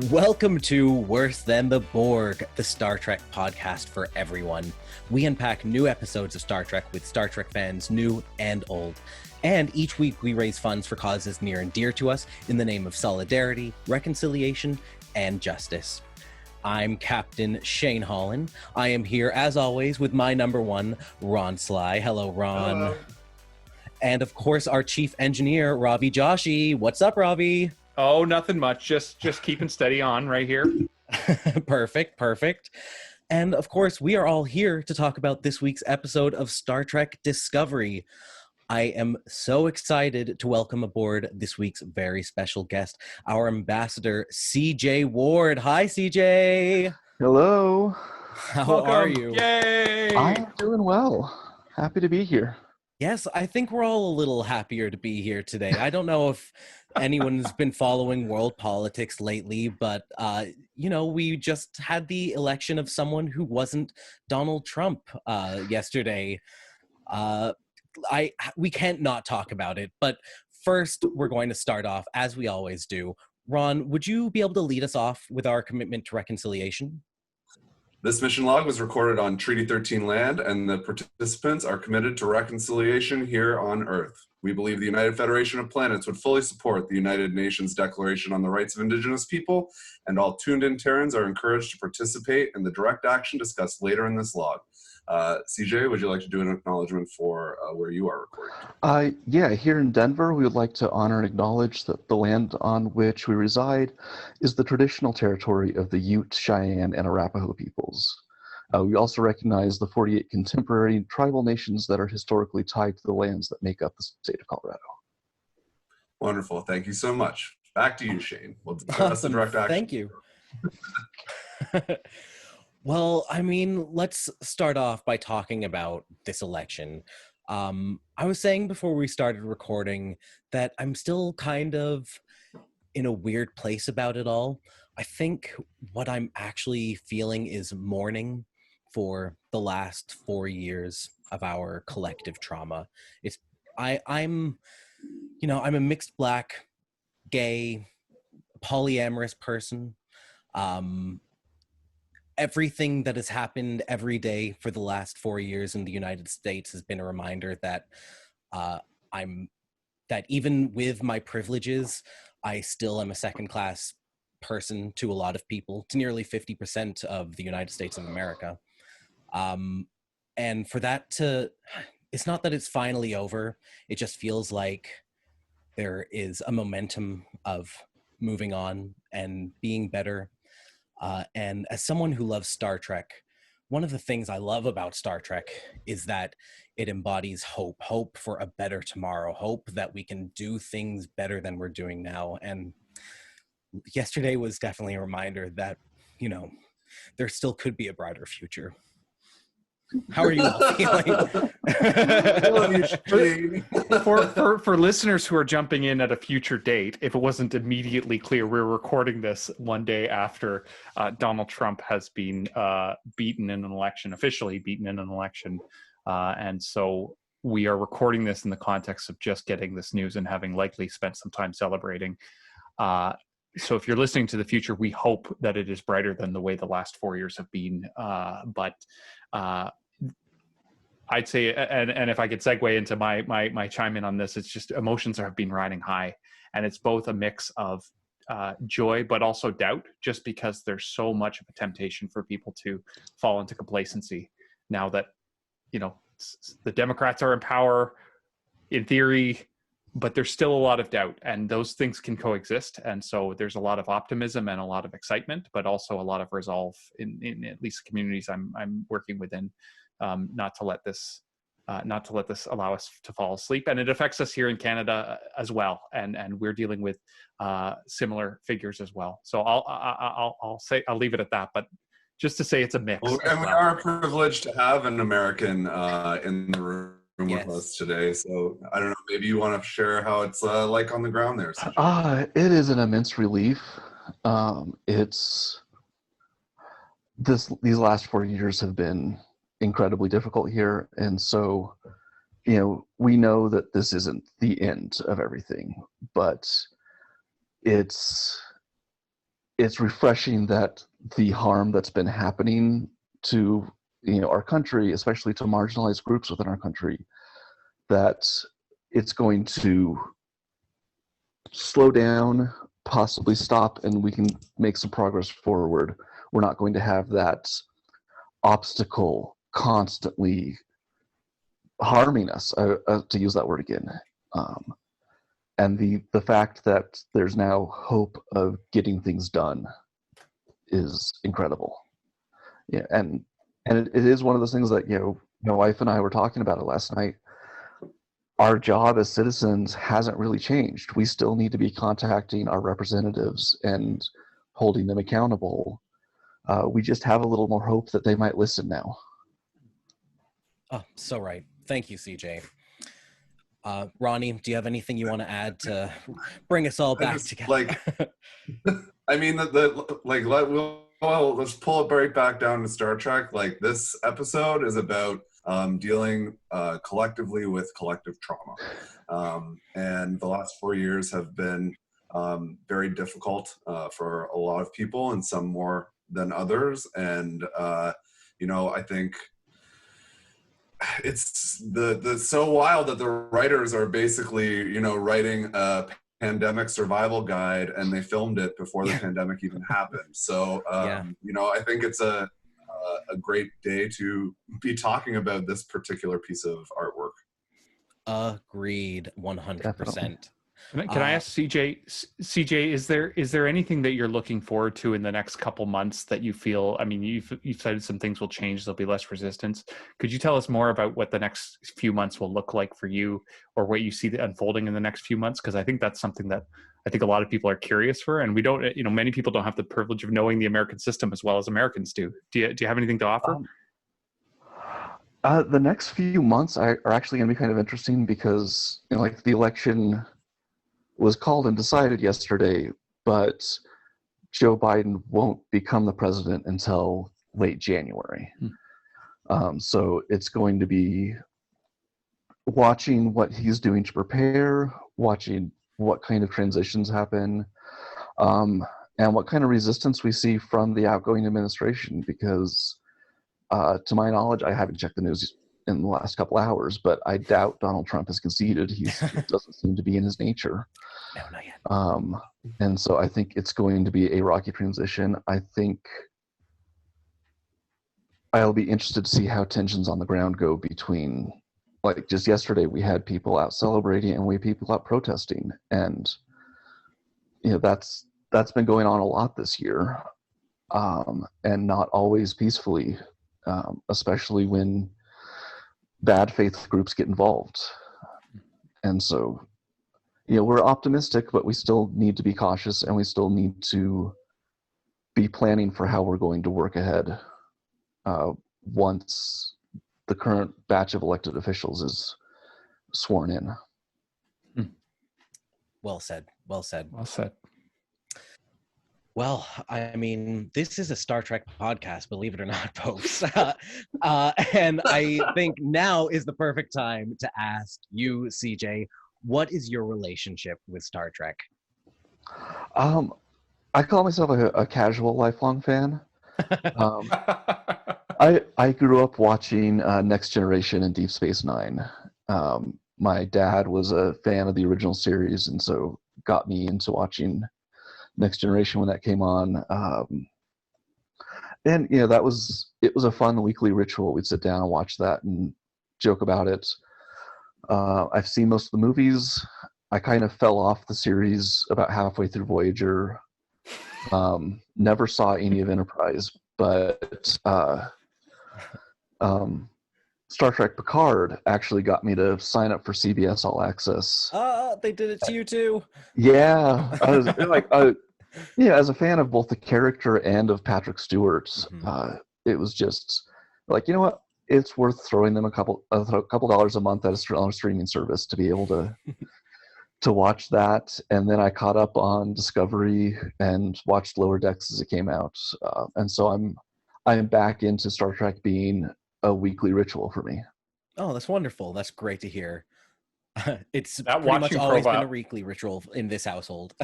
Welcome to Worse Than the Borg, the Star Trek podcast for everyone. We unpack new episodes of Star Trek with Star Trek fans, new and old. And each week we raise funds for causes near and dear to us in the name of solidarity, reconciliation, and justice. I'm Captain Shane Holland. I am here, as always, with my number one, Ron Sly. Hello, Ron. Hello. And, of course, our chief engineer, Robbie Joshi. What's up, Robbie? Oh, nothing much. Just keeping steady on right here. Perfect. And, of course, we are all here to talk about this week's episode of Star Trek Discovery. I am so excited to welcome aboard this week's very special guest, our ambassador, CJ Ward. Hi, CJ. Hello. How are you? Yay! I'm doing well. Happy to be here. Yes, I think we're all a little happier to be here today. I don't know if anyone's been following world politics lately, but, we just had the election of someone who wasn't Donald Trump yesterday. We can't not talk about it, but first we're going to start off, as we always do. Ron, would you be able to lead us off with our commitment to reconciliation? This mission log was recorded on Treaty 13 land, and the participants are committed to reconciliation here on Earth. We believe the United Federation of Planets would fully support the United Nations Declaration on the Rights of Indigenous People, and all tuned-in Terrans are encouraged to participate in the direct action discussed later in this log. CJ, would you like to do an acknowledgement for where you are recording? Yeah, here in Denver, we would like to honor and acknowledge that the land on which we reside is the traditional territory of the Ute, Cheyenne, and Arapaho peoples. We also recognize the 48 contemporary tribal nations that are historically tied to the lands that make up the state of Colorado. Wonderful. Thank you so much. Back to you, Shane. We'll discuss the direct action. Thank you. Well, let's start off by talking about this election. I was saying before we started recording that I'm still kind of in a weird place about it all. I think what I'm actually feeling is mourning for the last 4 years of our collective trauma. I'm a mixed black, gay, polyamorous person. Everything that has happened every day for the last 4 years in the United States has been a reminder that that even with my privileges, I still am a second-class person to a lot of people, to nearly 50% of the United States of America. And for that it's not that it's finally over. It just feels like there is a momentum of moving on and being better. And as someone who loves Star Trek, one of the things I love about Star Trek is that it embodies hope for a better tomorrow, hope that we can do things better than we're doing now. And yesterday was definitely a reminder that, there still could be a brighter future. How are you all feeling? For listeners who are jumping in at a future date, if it wasn't immediately clear, we're recording this one day after Donald Trump has been officially beaten in an election. And so we are recording this in the context of just getting this news and having likely spent some time celebrating. So if you're listening to the future, we hope that it is brighter than the way the last 4 years have been. But I'd say, and if I could segue into my chime in on this, it's just emotions have been riding high, and it's both a mix of joy, but also doubt, just because there's so much of a temptation for people to fall into complacency now that, the Democrats are in power in theory, but there's still a lot of doubt, and those things can coexist. And so there's a lot of optimism and a lot of excitement, but also a lot of resolve in at least communities I'm working within. Not to let this allow us to fall asleep, and it affects us here in Canada as well. And we're dealing with similar figures as well. So I'll leave it at that. But just to say, it's a mix. Well, and we are privileged to have an American in the room Yes. with us today. So I don't know, maybe you want to share how it's like on the ground there. It is an immense relief. These last 4 years have been incredibly difficult here, and so we know that this isn't the end of everything, but it's it's refreshing that the harm that's been happening to our country, especially to marginalized groups within our country, that it's going to slow down, possibly stop, and we can make some progress forward. We're not going to have that obstacle constantly harming us, to use that word again. And the fact that there's now hope of getting things done is incredible. Yeah, and it is one of those things that my wife and I were talking about it last night. Our job as citizens hasn't really changed. We still need to be contacting our representatives and holding them accountable. We just have a little more hope that they might listen now. Oh, so right. Thank you, CJ. Ronnie, do you have anything you want to add to bring us all back together? I mean, let's pull it right back down to Star Trek. Like, this episode is about dealing collectively with collective trauma. And the last 4 years have been very difficult for a lot of people, and some more than others. And, I think it's the so wild that the writers are basically, writing a pandemic survival guide, and they filmed it before the pandemic even happened. So, I think it's a great day to be talking about this particular piece of artwork. Agreed, 100%. Can I ask CJ? CJ, is there anything that you're looking forward to in the next couple months that you feel? I mean, you've cited some things will change. There'll be less resistance. Could you tell us more about what the next few months will look like for you, or what you see unfolding in the next few months? Because I think that's something that I think a lot of people are curious for, and we don't. Many people don't have the privilege of knowing the American system as well as Americans do. Do you have anything to offer? The next few months are actually going to be kind of interesting because, the election was called and decided yesterday, but Joe Biden won't become the president until late January. So it's going to be watching what he's doing to prepare, watching what kind of transitions happen, and what kind of resistance we see from the outgoing administration, because to my knowledge, I haven't checked the news in the last couple hours, but I doubt Donald Trump has conceded. It doesn't seem to be in his nature. No, not yet. And so I think it's going to be a rocky transition. I think I'll be interested to see how tensions on the ground go between, like, just yesterday we had people out celebrating and we had people out protesting, and that's been going on a lot this year, and not always peacefully, especially when bad faith groups get involved. And so, we're optimistic, but we still need to be cautious, and we still need to be planning for how we're going to work ahead once the current batch of elected officials is sworn in. Well said. Well said. Well said. Well, I mean, this is a Star Trek podcast, believe it or not, folks. And I think now is the perfect time to ask you, CJ, what is your relationship with Star Trek? I call myself a casual lifelong fan. I grew up watching Next Generation and Deep Space Nine. My dad was a fan of the original series, and so got me into watching Next Generation when that came on. And it was a fun weekly ritual. We'd sit down and watch that and joke about it. I've seen most of the movies. I kind of fell off the series about halfway through Voyager. Never saw any of Enterprise, but Star Trek Picard actually got me to sign up for CBS All Access. They did it to you too. Yeah, I was like, as a fan of both the character and of Patrick Stewart, it was just like, you know what? It's worth throwing them a couple dollars a month at a streaming service to be able to watch that. And then I caught up on Discovery and watched Lower Decks as it came out, and so I'm back into Star Trek being a weekly ritual for me. Oh, that's wonderful. That's great to hear. It's That pretty much watching always been profile- a weekly ritual in this household.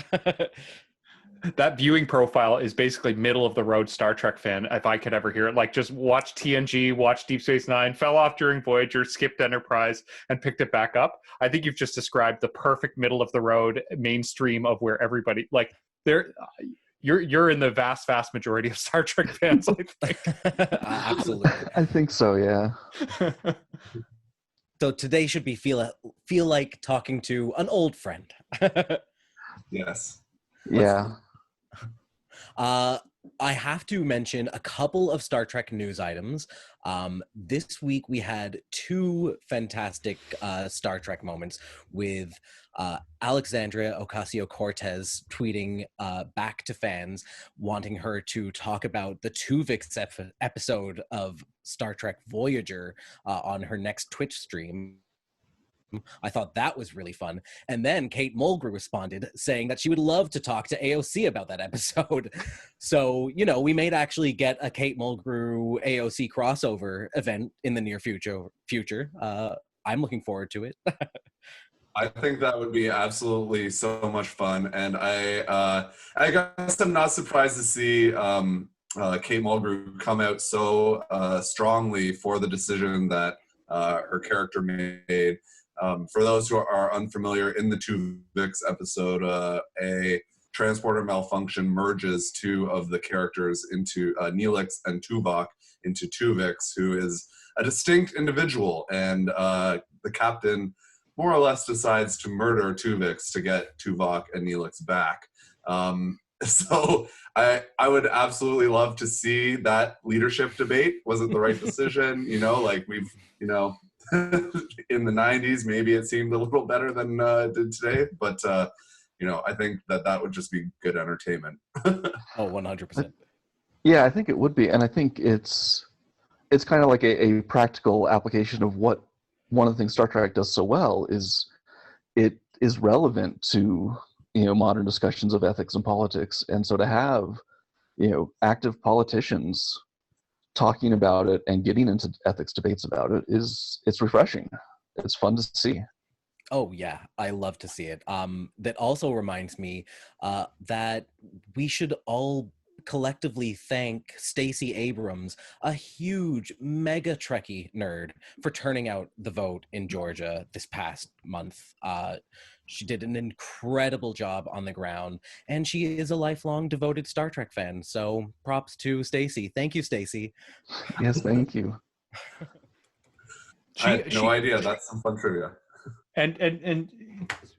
That viewing profile is basically middle of the road Star Trek fan, if I could ever hear it. Like, just watch TNG, watch Deep Space Nine, fell off during Voyager, skipped Enterprise, and picked it back up. I think you've just described the perfect middle of the road mainstream of where everybody, like, you're in the vast majority of Star Trek fans, I think. Absolutely. I think so, yeah. So today should be feel like talking to an old friend. Yes. Yeah. I have to mention a couple of Star Trek news items. This week we had two fantastic Star Trek moments with Alexandria Ocasio-Cortez tweeting back to fans, wanting her to talk about the Tuvix episode of Star Trek Voyager on her next Twitch stream. I thought that was really fun. And then Kate Mulgrew responded saying that she would love to talk to AOC about that episode. So, you know, we may actually get a Kate Mulgrew AOC crossover event in the near future. I'm looking forward to it. I think that would be absolutely so much fun. And I guess I'm not surprised to see Kate Mulgrew come out so strongly for the decision that her character made. For those who are unfamiliar, in the Tuvix episode, a transporter malfunction merges two of the characters into Neelix and Tuvok into Tuvix, who is a distinct individual, and the captain more or less decides to murder Tuvix to get Tuvok and Neelix back. So I would absolutely love to see that leadership debate. Was it the right decision? You know, like we've, you know, in the 90s, maybe it seemed a little better than it did today. But, you know, I think that would just be good entertainment. Oh, 100%. Yeah, I think it would be. And I think it's kind of like a practical application of what one of the things Star Trek does so well is it is relevant to, you know, modern discussions of ethics and politics. And so to have, you know, active politicians talking about it and getting into ethics debates about it it's refreshing. It's fun to see. Oh yeah, I love to see it. That also reminds me that we should all collectively thank Stacey Abrams, a huge mega Trekkie nerd, for turning out the vote in Georgia this past month. She did an incredible job on the ground, and she is a lifelong devoted Star Trek fan. So props to Stacey. Thank you, Stacey. Yes, thank you. I had no idea. That's some fun trivia. And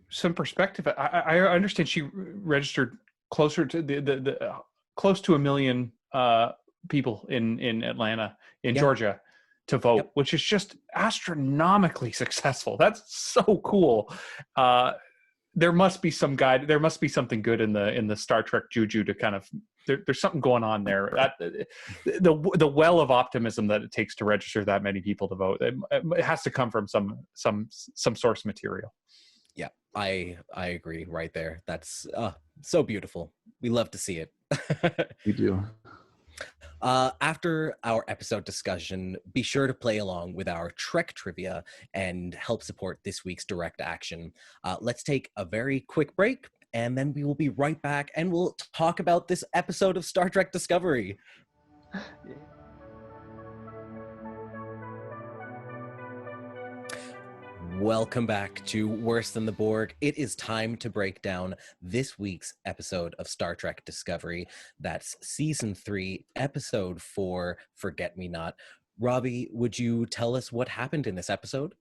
some perspective. I understand she registered closer to the close to 1 million people in Atlanta, in Georgia, to vote, which is just astronomically successful. That's so cool. There must be some guide. There must be something good in the Star Trek juju to kind of. There's something going on there. The well of optimism that it takes to register that many people to vote. It has to come from some source material. Yeah, I agree right there. That's so beautiful. We love to see it. We do. After our episode discussion, be sure to play along with our Trek trivia and help support this week's direct action. Let's take a very quick break, and then we will be right back, and we'll talk about this episode of Star Trek Discovery. Welcome back to Worse Than the Borg. It is time to break down this week's episode of Star Trek Discovery. That's Season 3, Episode 4, Forget Me Not. Robbie, would you tell us what happened in this episode?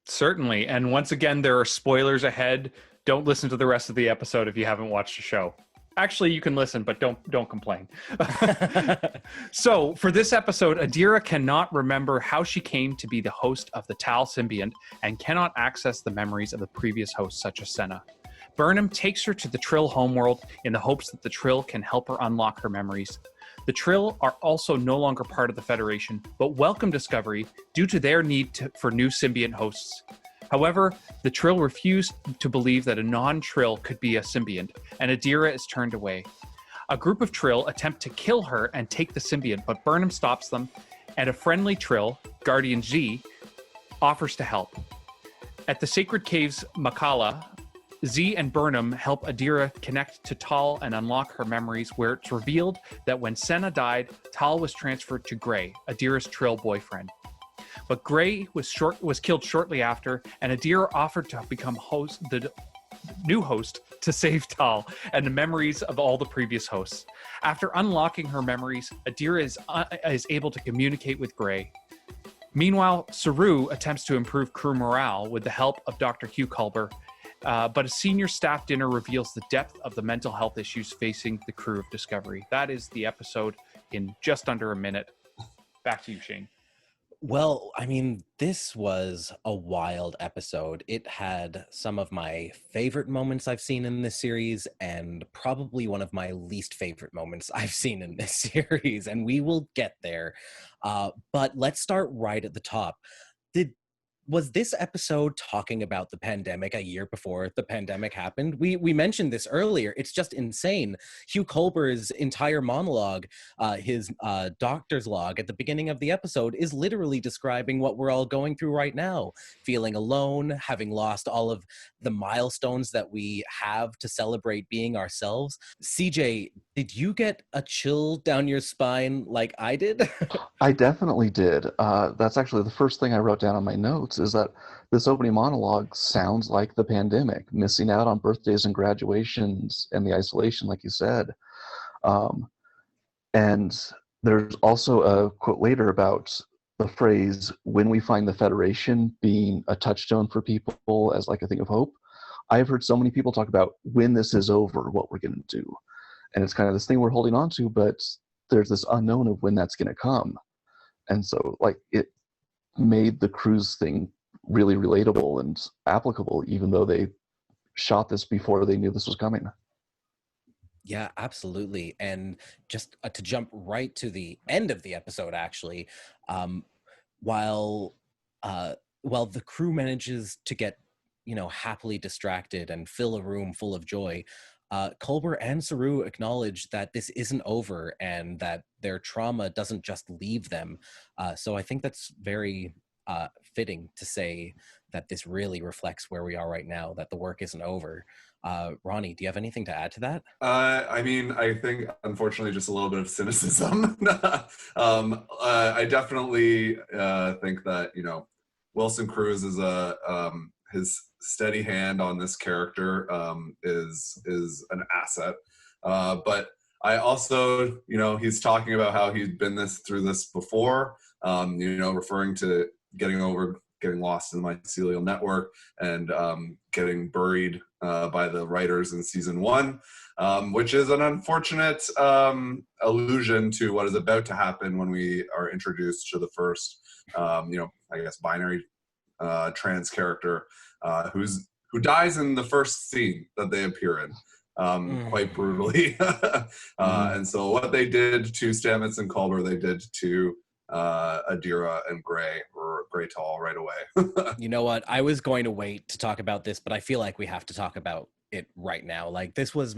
Certainly. And once again, there are spoilers ahead. Don't listen to the rest of the episode if you haven't watched the show. Actually, you can listen, but don't complain. So for this episode, Adira cannot remember how she came to be the host of the Tal symbiont and cannot access the memories of the previous host, such as Senna. Burnham takes her to the Trill homeworld in the hopes that the Trill can help her unlock her memories. The Trill are also no longer part of the Federation, but welcome Discovery due to their need for new symbiont hosts. However, the Trill refuse to believe that a non-Trill could be a symbiont, and Adira is turned away. A group of Trill attempt to kill her and take the symbiont, but Burnham stops them, and a friendly Trill, Guardian Z, offers to help. At the Sacred Caves Makala, Z and Burnham help Adira connect to Tal and unlock her memories, where it's revealed that when Senna died, Tal was transferred to Gray, Adira's Trill boyfriend. But Gray was killed shortly after, and Adira offered to become the new host to save Tal and the memories of all the previous hosts. After unlocking her memories, Adira is able to communicate with Gray. Meanwhile, Saru attempts to improve crew morale with the help of Dr. Hugh Culber, but a senior staff dinner reveals the depth of the mental health issues facing the crew of Discovery. That is the episode in just under a minute. Back to you, Shane. Well, I mean, this was a wild episode. It had some of my favorite moments I've seen in this series and probably one of my least favorite moments I've seen in this series, and we will get there. But let's start right at the top. Was this episode talking about the pandemic a year before the pandemic happened? We mentioned this earlier. It's just insane. Hugh Culber's entire monologue, his doctor's log at the beginning of the episode, is literally describing what we're all going through right now. Feeling alone, having lost all of the milestones that we have to celebrate being ourselves. CJ, did you get a chill down your spine like I did? I definitely did. That's actually the first thing I wrote down on my notes, is that this opening monologue sounds like the pandemic, missing out on birthdays and graduations and the isolation, like you said. And there's also a quote later about the phrase, when we find the Federation, being a touchstone for people as like a thing of hope. I've heard so many people talk about when this is over, what we're going to do. And it's kind of this thing we're holding on to, but there's this unknown of when that's going to come. And so, like, it made the cruise thing really relatable and applicable, even though they shot this before they knew this was coming. Yeah, absolutely. And just to jump right to the end of the episode, actually, while the crew manages to get, happily distracted and fill a room full of joy, Culber and Saru acknowledge that this isn't over and that their trauma doesn't just leave them. So I think that's very fitting to say that this really reflects where we are right now, that the work isn't over. Ronnie, do you have anything to add to that? I mean, I think, unfortunately, just a little bit of cynicism. I definitely think that, Wilson Cruz is his steady hand on this character is an asset. But I also, he's talking about how he's been through this before, referring to getting lost in the mycelial network and getting buried by the writers in season 1, which is an unfortunate allusion to what is about to happen when we are introduced to the first, I guess, binary trans character who dies in the first scene that they appear in, quite brutally. And so what they did to Stamets and Culber, they did to Adira and Gray Tal right away. You know what? I was going to wait to talk about this, but I feel like we have to talk about it right now. Like, this was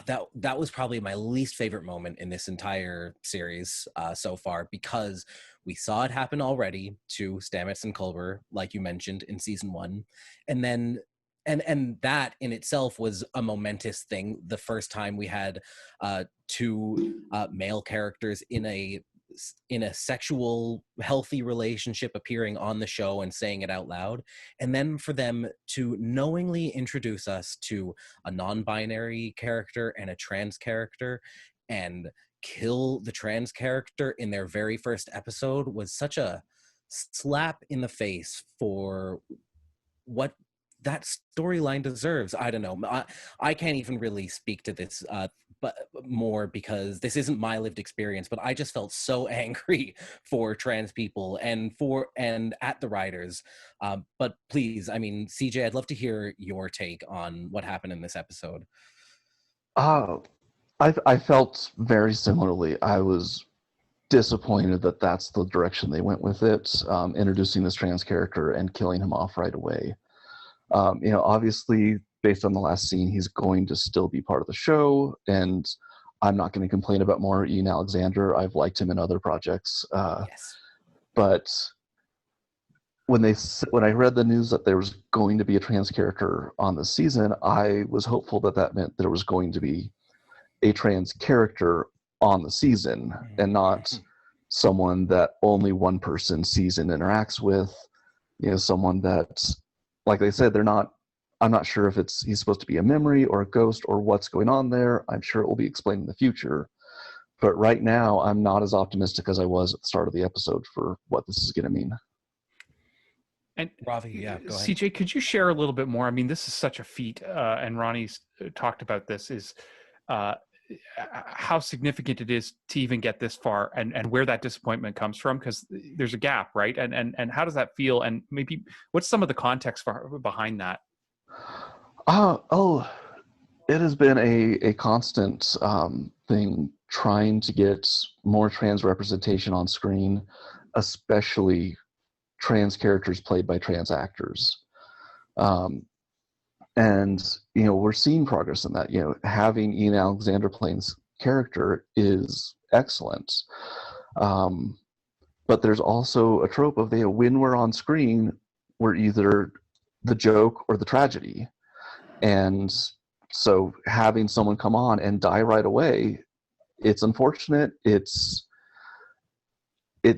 that was probably my least favorite moment in this entire series so far, because we saw it happen already to Stamets and Culber, like you mentioned, in season 1. And then and that in itself was a momentous thing. The first time we had two male characters in a sexual healthy relationship appearing on the show and saying it out loud, and then for them to knowingly introduce us to a non-binary character and a trans character and kill the trans character in their very first episode was such a slap in the face for what that storyline deserves. I don't know. I can't even really speak to this but more, because this isn't my lived experience, but I just felt so angry for trans people and at the writers. But please, I mean, CJ, I'd love to hear your take on what happened in this episode. I felt very similarly. I was disappointed that that's the direction they went with it, introducing this trans character and killing him off right away. Obviously, based on the last scene, he's going to still be part of the show, and I'm not going to complain about more Ian Alexander. I've liked him in other projects. Yes. But when I read the news that there was going to be a trans character on the season, I was hopeful that that meant there was going to be a trans character on the season and not someone that only one person sees and interacts with. You know, someone that, like they said, I'm not sure if he's supposed to be a memory or a ghost or what's going on there. I'm sure it will be explained in the future. But right now, I'm not as optimistic as I was at the start of the episode for what this is going to mean. And Ravi, yeah, go ahead. CJ, could you share a little bit more? I mean, this is such a feat, and Ronnie's talked about this, is how significant it is to even get this far, and where that disappointment comes from, because there's a gap, right? And how does that feel? And maybe what's some of the context behind that? It has been a constant thing trying to get more trans representation on screen, especially trans characters played by trans actors. And, you know, we're seeing progress in that. You know, having Ian Alexander playing this character is excellent. But there's also a trope of when we're on screen, we're either the joke or the tragedy. And so having someone come on and die right away, it's unfortunate. It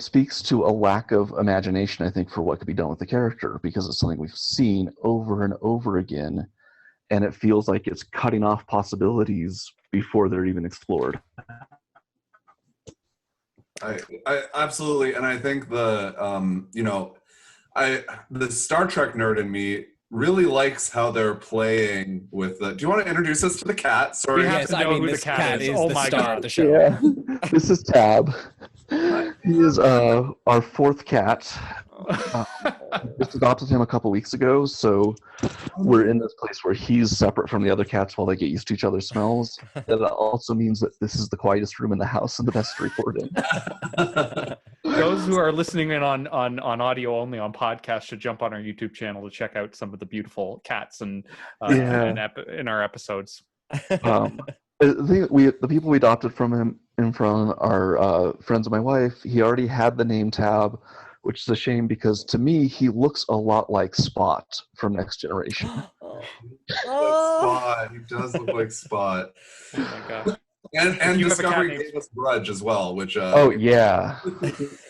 speaks to a lack of imagination, I think, for what could be done with the character, because it's something we've seen over and over again, and it feels like it's cutting off possibilities before they're even explored. I absolutely, and I think the Star Trek nerd in me really likes how they're playing with the. Do you want to introduce us to the cat? Sorry, Yes, I mean, this cat is Oh the my star God. of the show. Yeah, this is Tab. He is our fourth cat. Just adopted him a couple weeks ago, so we're in this place where he's separate from the other cats while they get used to each other's smells. That also means that this is the quietest room in the house and the best to record in. Those who are listening in on audio only on podcast should jump on our YouTube channel to check out some of the beautiful cats in our episodes. The people we adopted from him are friends of my wife. He already had the name Tab, which is a shame because to me he looks a lot like Spot from Next Generation. Spot. He does look like Spot. Oh my gosh. And Discovery gave us Grudge as well, which yeah.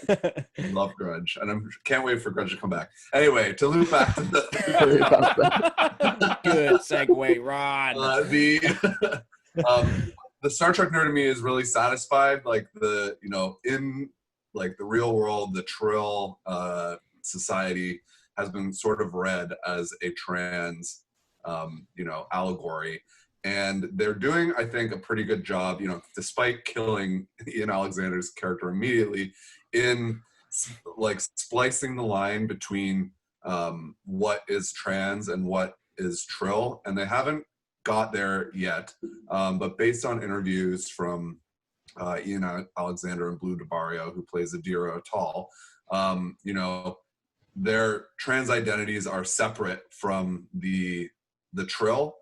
I love Grudge, and I can't wait for Grudge to come back. Anyway, to loop back to the good segue, Ron. The Star Trek nerd in me is really satisfied. Like in the real world, the Trill society has been sort of read as a trans allegory. And they're doing, I think, a pretty good job, despite killing Ian Alexander's character immediately, in like splicing the line between what is trans and what is Trill. And they haven't got there yet. But based on interviews from Ian Alexander and Blue DeBarrio, who plays Adira Atal, their trans identities are separate from the Trill.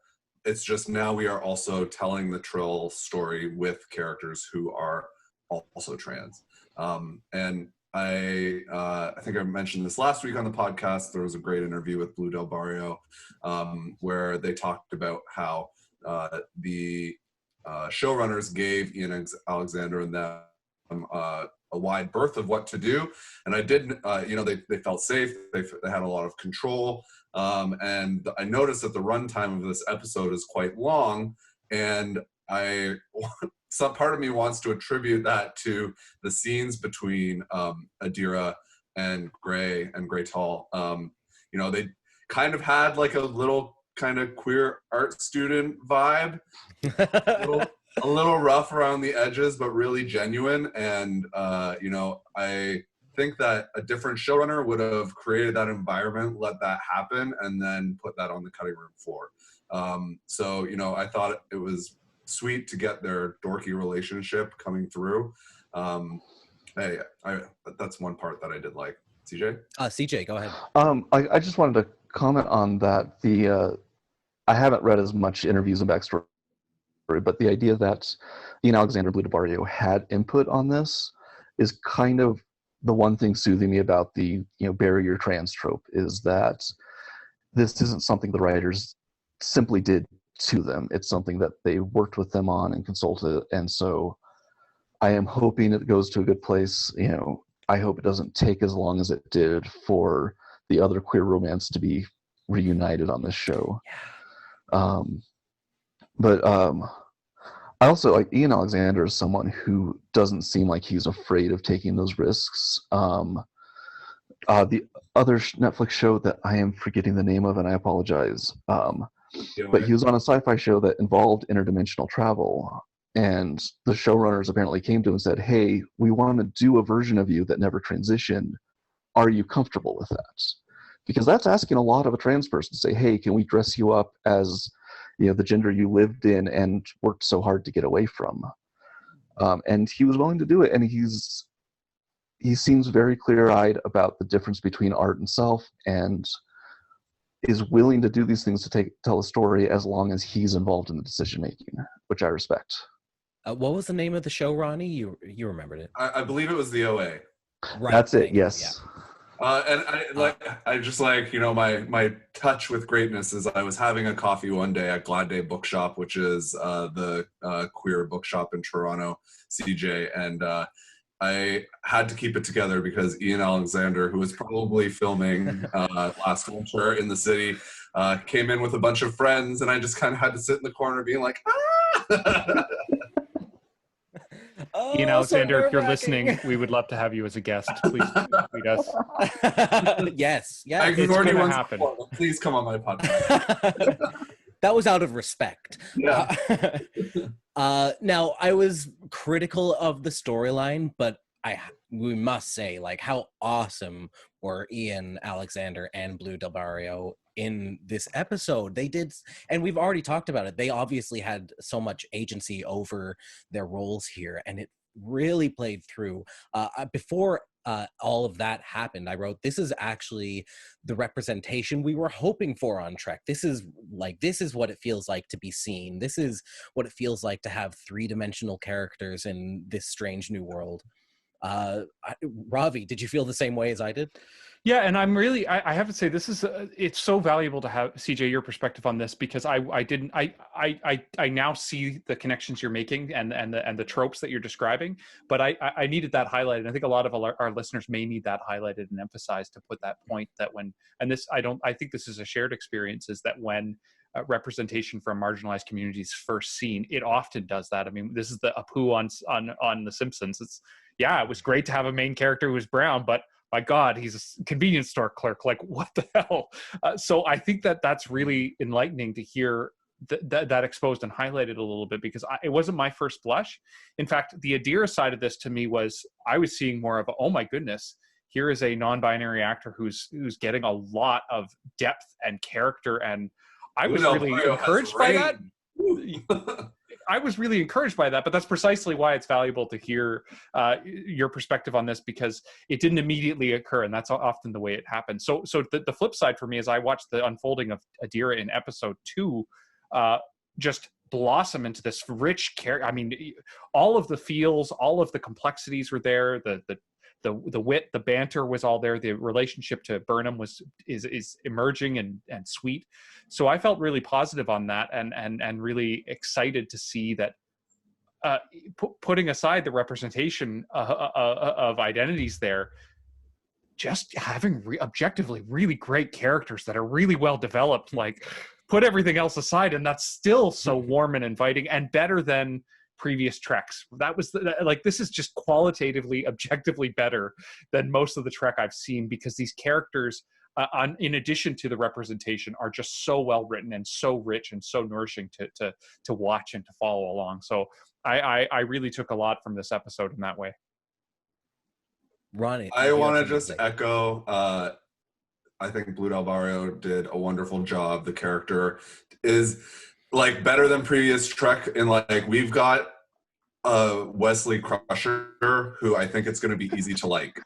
It's just now we are also telling the Trill story with characters who are also trans. And I think I mentioned this last week on the podcast. There was a great interview with Blue Del Barrio where they talked about how the showrunners gave Ian Alexander and them a wide berth of what to do. And I did, they felt safe. They had a lot of control. And I noticed that the runtime of this episode is quite long, and some part of me wants to attribute that to the scenes between Adira and Gray Tall. They kind of had like a little kind of queer art student vibe, a little rough around the edges, but really genuine. And I think that a different showrunner would have created that environment, let that happen, and then put that on the cutting room floor. I thought it was sweet to get their dorky relationship coming through. That's one part that I did like. CJ? CJ, go ahead. I just wanted to comment on that. I haven't read as much interviews and backstory, but the idea that Ian Alexander Blue DeBarrio had input on this is kind of the one thing soothing me about the bury your trans trope is that this isn't something the writers simply did to them. It's something that they worked with them on and consulted, and so I am hoping it goes to a good place. I hope it doesn't take as long as it did for the other queer romance to be reunited on this show. But I also like Ian Alexander is someone who doesn't seem like he's afraid of taking those risks. The other Netflix show that I am forgetting the name of, and I apologize, but he was on a sci-fi show that involved interdimensional travel, and the showrunners apparently came to him and said, "Hey, we want to do a version of you that never transitioned. Are you comfortable with that?" Because that's asking a lot of a trans person to say, "Hey, can we dress you up as the gender you lived in and worked so hard to get away from?" And he was willing to do it, and he seems very clear-eyed about the difference between art and self, and is willing to do these things to tell a story as long as he's involved in the decision making, which I respect. What was the name of the show, Ronnie? You remembered it? I believe it was the OA. Right. That's it. Yes. And I just my touch with greatness is I was having a coffee one day at Glad Day Bookshop, which is the queer bookshop in Toronto, CJ, and I had to keep it together because Ian Alexander, who was probably filming last winter in the city, came in with a bunch of friends, and I just kind of had to sit in the corner being like, ah! Ian Alexander, if you're listening, we would love to have you as a guest. Please tweet us. Yes. I ignored you once before. Please come on my podcast. That was out of respect. Yeah. Now, I was critical of the storyline, but we must say, how awesome were Ian Alexander and Blue Del Barrio in this episode. They did, and we've already talked about it, they obviously had so much agency over their roles here, and it really played through. Before all of that happened, I wrote, this is actually the representation we were hoping for on Trek. This is what it feels like to be seen. This is what it feels like to have three-dimensional characters in this strange new world. Ravi, did you feel the same way as I did? Yeah, and I'm really, I have to say, this is, it's so valuable to have, CJ, your perspective on this, because I now see the connections you're making and the tropes that you're describing, but I needed that highlighted. I think a lot of our listeners may need that highlighted and emphasized to put that point that when, and this, I think this is a shared experience, is that when representation from marginalized communities first seen, it often does that. I mean, this is the Apu on The Simpsons. It was great to have a main character who was brown, but my God, he's a convenience store clerk. Like, what the hell? So I think that's really enlightening to hear that exposed and highlighted a little bit, because it wasn't my first blush. In fact, the Adira side of this to me was, I was seeing more of, oh my goodness, here is a non-binary actor who's getting a lot of depth and character, and I was really encouraged by that. I was really encouraged by that, but that's precisely why it's valuable to hear your perspective on this, because it didn't immediately occur, and that's often the way it happens. So the flip side for me is I watched the unfolding of Adira in episode 2 just blossom into this rich character. I mean, all of the feels, all of the complexities were there. The wit, the banter was all there. The relationship to Burnham is emerging and sweet. So I felt really positive on that, and really excited to see that, putting aside the representation of identities there, just having objectively really great characters that are really well developed, like, put everything else aside, and that's still so warm and inviting, and better than previous Treks. That was this is just qualitatively, objectively better than most of the Trek I've seen, because these characters, in addition to the representation, are just so well written and so rich and so nourishing to watch and to follow along. So I really took a lot from this episode in that way. Ronnie, I want to just echo. I think Blue Del Barrio did a wonderful job. The character is better than previous Trek, and we've got Wesley Crusher, who I think it's going to be easy to like.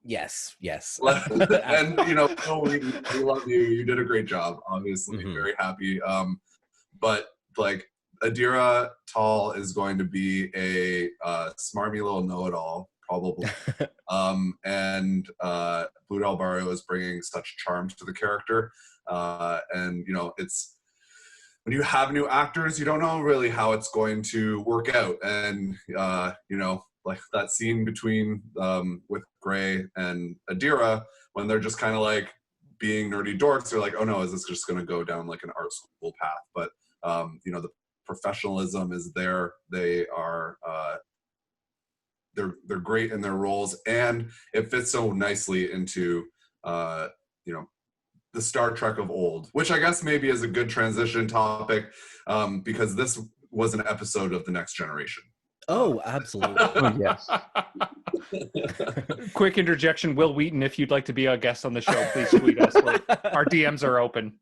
Yes. And Phil, we love you. You did a great job. Obviously, very happy. But Adira Tall is going to be a smarmy little know-it-all, probably. And Blue Alvaro is bringing such charm to the character. And, you know, it's when you have new actors, you don't know really how it's going to work out. And, you know, like that scene between with Gray and Adira, when they're just kind of like being nerdy dorks, they're like, oh no, is this just going to go down like an art school path? But, you know, the professionalism is there. They are, they're great in their roles, and it fits so nicely into, you know, the Star Trek of old, which I guess maybe is a good transition topic, because this was an episode of The Next Generation. Oh, absolutely. Oh, yes. Quick interjection, Will Wheaton, if you'd like to be a guest on the show, please tweet us. Our DMs are open.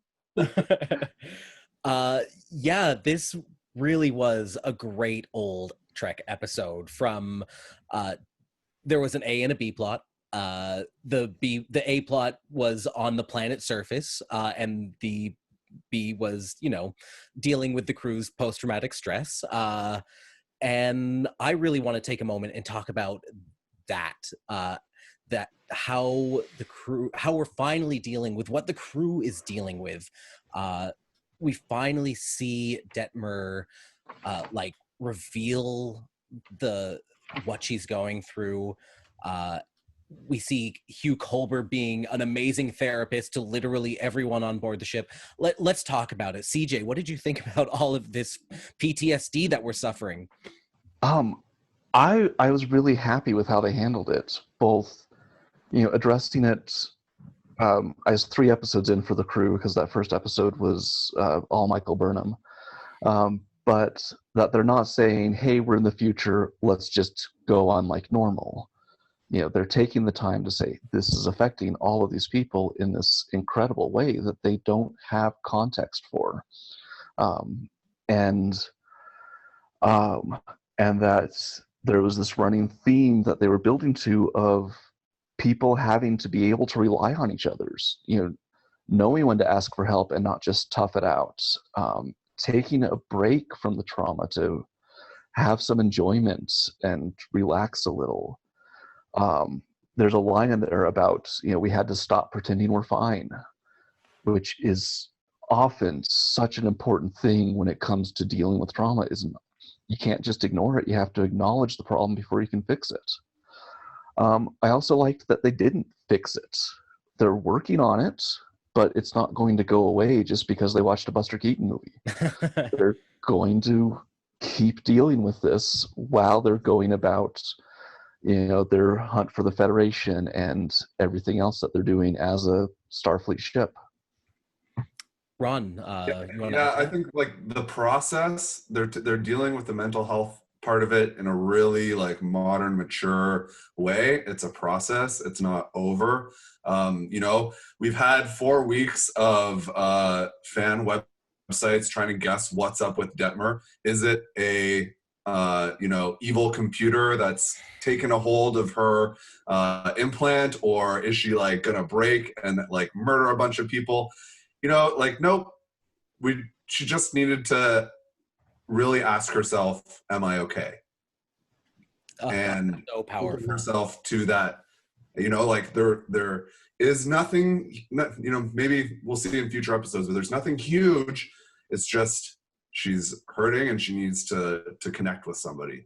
Yeah, this really was a great old Trek episode. From there was an A and a B plot. The A plot was on the planet's surface, and the B was, you know, dealing with the crew's post-traumatic stress. And I really want to take a moment and talk about that, how we're finally dealing with what the crew is dealing with. We finally see Detmer like reveal what she's going through. We see Hugh Culber being an amazing therapist to literally everyone on board the ship. Let's talk about it. CJ, what did you think about all of this PTSD that we're suffering? I was really happy with how they handled it. Both, you know, addressing it. I was 3 episodes in for the crew, because that first episode was all Michael Burnham. But that they're not saying, hey, we're in the future, let's just go on like normal. You know, they're taking the time to say, this is affecting all of these people in this incredible way that they don't have context for. And that there was this running theme that they were building to of people having to be able to rely on each other's, you know, knowing when to ask for help and not just tough it out, taking a break from the trauma to have some enjoyment and relax a little. There's a line in there about, you know, we had to stop pretending we're fine, which is often such an important thing when it comes to dealing with trauma. You can't just ignore it. You have to acknowledge the problem before you can fix it. I also liked that they didn't fix it. They're working on it, but it's not going to go away just because they watched a Buster Keaton movie. They're going to keep dealing with this while they're going about, you know, their hunt for the Federation and everything else that they're doing as a Starfleet ship. Ron, you want to? Yeah, I think like the process, they're dealing with the mental health part of it in a really like modern, mature way. It's a process. It's not over. You know, we've had 4 weeks of fan websites trying to guess what's up with Detmer. Is it a you know, evil computer that's taken a hold of her implant, or is she like gonna break and like murder a bunch of people? You know, like, nope. She just needed to really ask herself, am I okay? And so powerful. open herself to that. You know, like there is nothing, you know, maybe we'll see in future episodes, but there's nothing huge. It's just she's hurting and she needs to connect with somebody.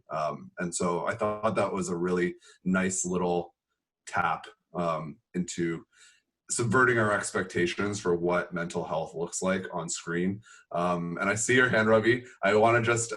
And so I thought that was a really nice little tap into subverting our expectations for what mental health looks like on screen. And I see your hand, Ravi. I want to just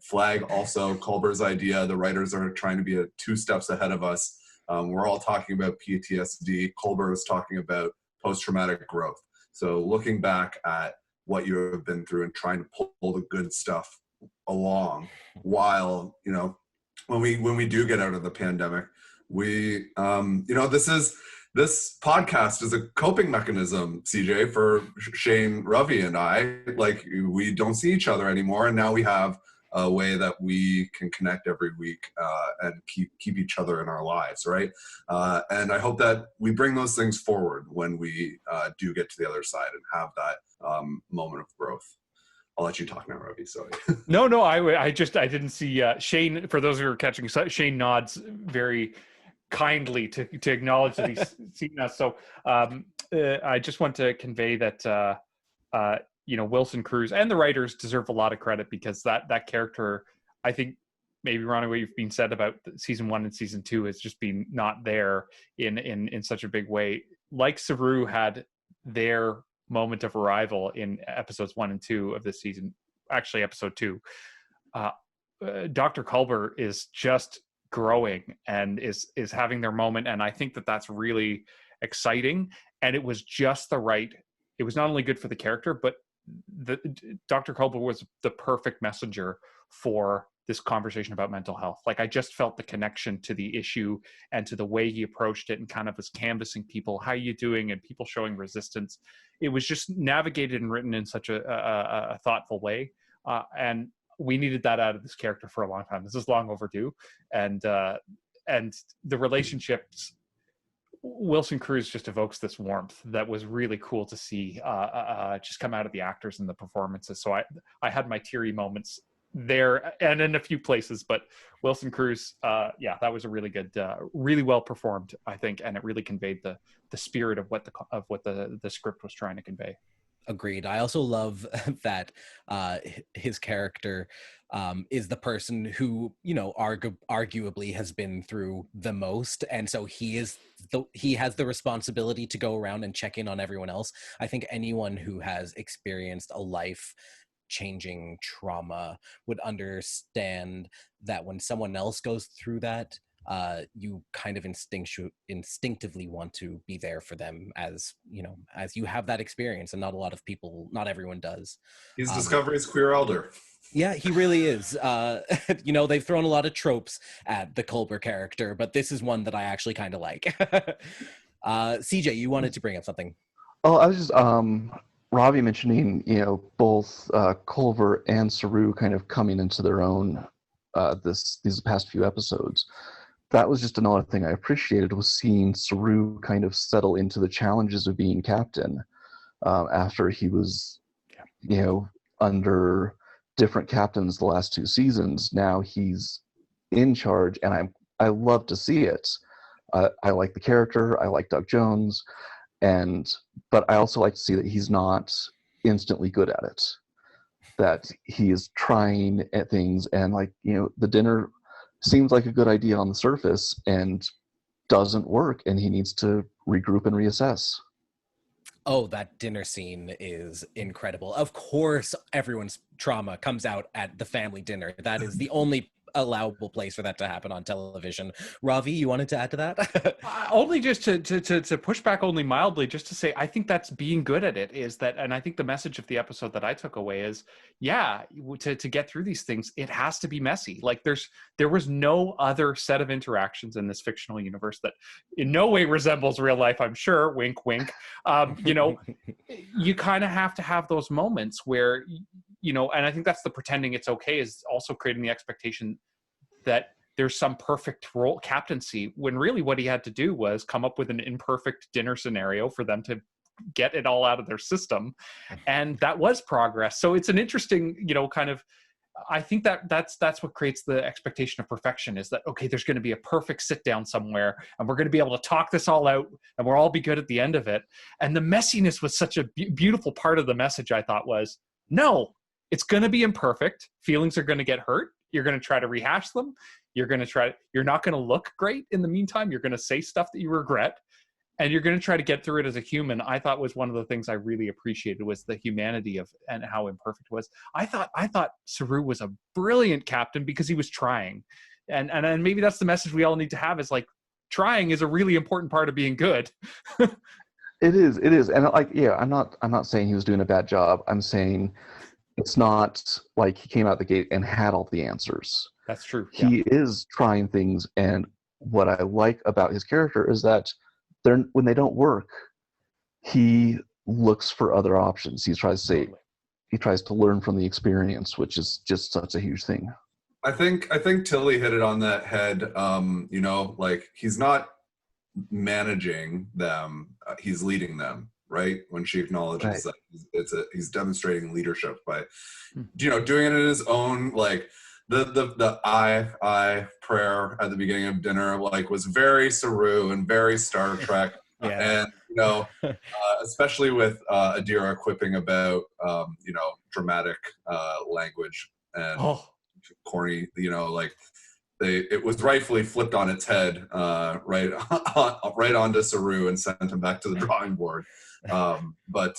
flag also Culber's idea. The writers are trying to be 2 steps ahead of us. We're all talking about PTSD. Culber is talking about post-traumatic growth. So looking back at what you have been through and trying to pull the good stuff along while, you know, when we do get out of the pandemic, we, you know, this podcast is a coping mechanism, CJ, for Shane, Ravi, and I. Like, we don't see each other anymore, and now we have a way that we can connect every week and keep each other in our lives, right? And I hope that we bring those things forward when we do get to the other side and have that moment of growth. I'll let you talk now, Robbie. Sorry. No, I didn't see Shane. For those who are catching, Shane nods very kindly to acknowledge that he's seen us. So I just want to convey that Wilson Cruz and the writers deserve a lot of credit, because that character, I think, maybe Ronnie, what you've been said about season 1 and season 2 has just been not there in such a big way. Like Saru had their moment of arrival in episodes 1 and 2 of this season, actually episode 2. Dr. Culber is just growing and is having their moment, and I think that's really exciting. And it was just the right. It was not only good for the character, but Dr. Culber was the perfect messenger for this conversation about mental health. Like, I just felt the connection to the issue and to the way he approached it, and kind of was canvassing people, how you doing, and people showing resistance. It was just navigated and written in such a thoughtful way. And we needed that out of this character for a long time. This is long overdue. And the relationships, Wilson Cruz just evokes this warmth that was really cool to see just come out of the actors and the performances. So I had my teary moments there and in a few places, but Wilson Cruz, that was a really good, really well performed, I think, and it really conveyed the spirit of what the script was trying to convey. Agreed. I also love that his character is the person who, arguably has been through the most, and so he has the responsibility to go around and check in on everyone else. I think anyone who has experienced a life-changing trauma would understand that when someone else goes through that, you kind of instinctively want to be there for them, as you have that experience, and not everyone does. He's Discovery's queer elder. Yeah, he really is. They've thrown a lot of tropes at the Culber character, but this is one that I actually kind of like. CJ, you wanted to bring up something. Oh, I was just Robbie mentioning, both Culber and Saru kind of coming into their own these past few episodes. That was just another thing I appreciated, was seeing Saru kind of settle into the challenges of being captain after he was, under different captains the last 2 seasons. Now he's in charge, and I love to see it. I like the character. I like Doug Jones, but I also like to see that he's not instantly good at it. That he is trying at things, and the dinner seems like a good idea on the surface and doesn't work, and he needs to regroup and reassess. Oh, that dinner scene is incredible. Of course, everyone's trauma comes out at the family dinner. That is the only allowable place for that to happen on television. Ravi, you wanted to add to that? Only just to push back only mildly, just to say, I think that's being good at it, is that, and I think the message of the episode that I took away is, to get through these things, it has to be messy. Like, there was no other set of interactions in this fictional universe that in no way resembles real life, I'm sure, wink, wink. You kind of have to have those moments where, and I think that's the pretending it's okay, is also creating the expectation that there's some perfect role captaincy, when really what he had to do was come up with an imperfect dinner scenario for them to get it all out of their system. And that was progress. So it's an interesting, kind of, I think that's what creates the expectation of perfection, is that, okay, there's going to be a perfect sit down somewhere, and we're going to be able to talk this all out, and we'll all be good at the end of it. And the messiness was such a beautiful part of the message, I thought, was, no, it's going to be imperfect. Feelings are going to get hurt. You're going to try to rehash them. You're not going to look great in the meantime. You're going to say stuff that you regret, and you're going to try to get through it as a human. I thought was one of the things I really appreciated, was the humanity of, and how imperfect it was. I thought Saru was a brilliant captain because he was trying. And maybe that's the message we all need to have, is like, trying is a really important part of being good. It is. And I'm not saying he was doing a bad job. I'm saying it's not like he came out the gate and had all the answers. That's true. He is trying things, and what I like about his character is that when they don't work, he looks for other options. He tries to learn from the experience, which is just such a huge thing. I think Tilly hit it on that head. He's not managing them, he's leading them, right? When she acknowledges Right. that he's demonstrating leadership by, doing it in his own, like the I prayer at the beginning of dinner, like was very Saru and very Star Trek. Yeah. And, especially with Adira quipping about, dramatic language and corny, like it was rightfully flipped on its head, right onto Saru and sent him back to the drawing board. But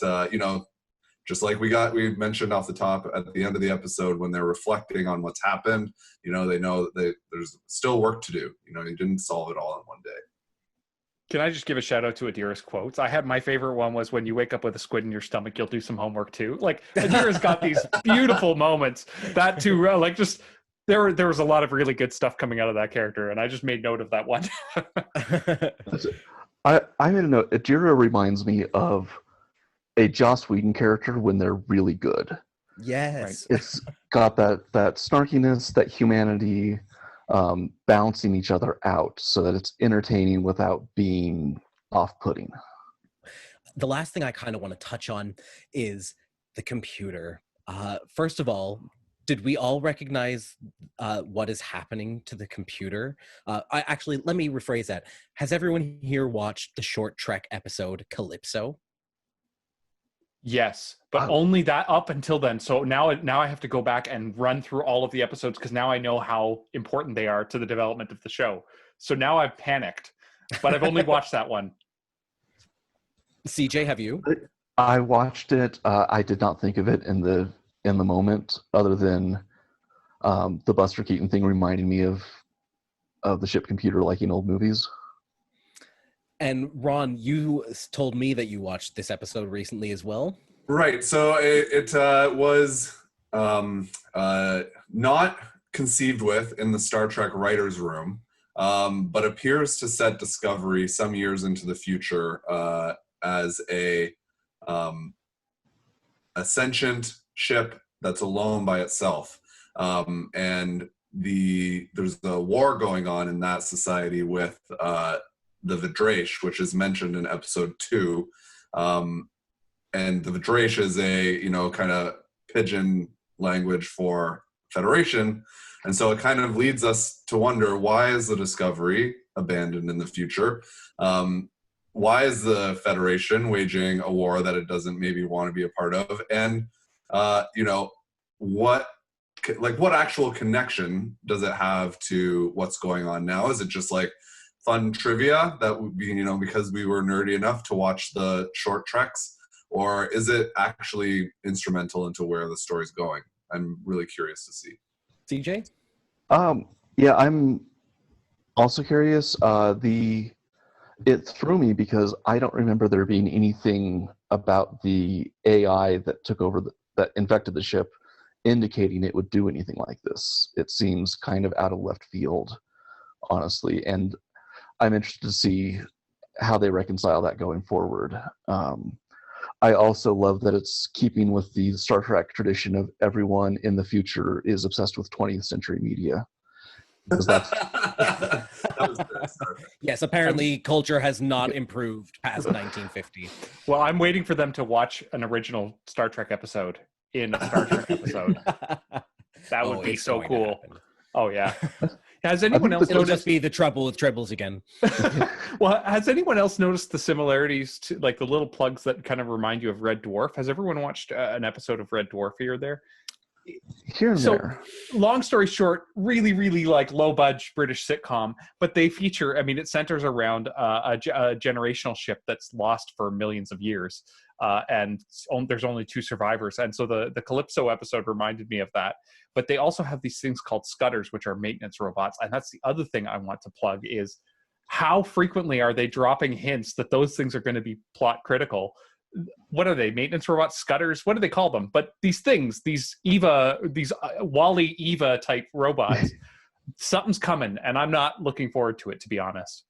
just like we mentioned off the top at the end of the episode, when they're reflecting on what's happened, they know that there's still work to do. You didn't solve it all in one day. Can I just give a shout out to Adira's quotes? I had my favorite one was, when you wake up with a squid in your stomach, you'll do some homework too. Like, Adira's got these beautiful moments that too, like just there was a lot of really good stuff coming out of that character, and I just made note of that one. I made a note. Adira reminds me of a Joss Whedon character when they're really good. Yes. Right. It's got that snarkiness, that humanity, balancing each other out so that it's entertaining without being off-putting. The last thing I kind of want to touch on is the computer. First of all, did we all recognize what is happening to the computer? Let me rephrase that. Has everyone here watched the short Trek episode Calypso? Yes, but only that up until then. So now I have to go back and run through all of the episodes, because now I know how important they are to the development of the show. So now I've panicked, but I've only watched that one. CJ, have you? I watched it. I did not think of it in the moment, other than the Buster Keaton thing reminding me of the ship computer, like in old movies. And Ron, you told me that you watched this episode recently as well. Right. So it was not conceived with in the Star Trek writers' room, but appears to set Discovery some years into the future as a sentient ship that's alone by itself. And there's a war going on in that society with the Vidrash, which is mentioned in episode 2. And the Vidrash is a, kind of pidgin language for Federation. And so it kind of leads us to wonder, why is the Discovery abandoned in the future? Why is the Federation waging a war that it doesn't maybe want to be a part of? And, what actual connection does it have to what's going on now? Is it just like fun trivia that would be, because we were nerdy enough to watch the short treks, or is it actually instrumental into where the story's going? I'm really curious to see. CJ? Yeah, I'm also curious. It threw me because I don't remember there being anything about the AI that took over that infected the ship indicating it would do anything like this. It seems kind of out of left field, honestly, and I'm interested to see how they reconcile that going forward. I also love that it's keeping with the Star Trek tradition of everyone in the future is obsessed with 20th century media. Because that's That was very Star Trek. Yes, apparently culture has not improved past 1950. Well, I'm waiting for them to watch an original Star Trek episode in a Star Trek episode. That would be so cool. Oh, yeah. Has anyone else It'll noticed? just be the trouble with tribbles again. Well, has anyone else noticed the similarities to, like, the little plugs that kind of remind you of Red Dwarf? Has everyone watched an episode of Red Dwarf here or there? here and there. Long story short, really, really like low budget British sitcom, but they feature, it centers around a generational ship that's lost for millions of years. And there's only 2 survivors. And so the Calypso episode reminded me of that. But they also have these things called scutters, which are maintenance robots. And that's the other thing I want to plug is how frequently are they dropping hints that those things are going to be plot critical? What are they? Maintenance robots, scutters? What do they call them? But these things, these Wall-E Eva type robots, something's coming. And I'm not looking forward to it, to be honest.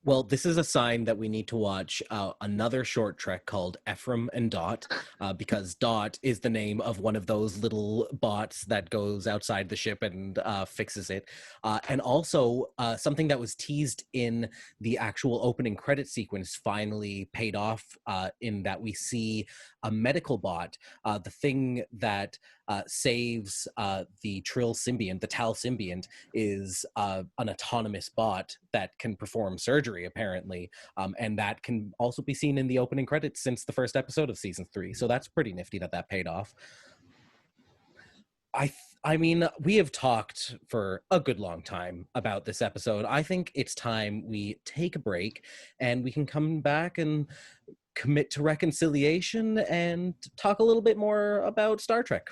Well, this is a sign that we need to watch another short trek called Ephraim and Dot, because Dot is the name of one of those little bots that goes outside the ship and fixes it. And also, something that was teased in the actual opening credit sequence finally paid off in that we see a medical bot, the thing that saves the Trill symbiont, the Tal symbiont, is an autonomous bot that can perform surgery, apparently, and that can also be seen in the opening credits since the first episode of season 3. So that's pretty nifty that paid off. I mean, we have talked for a good long time about this episode. I think it's time we take a break and we can come back and commit to reconciliation and talk a little bit more about Star Trek.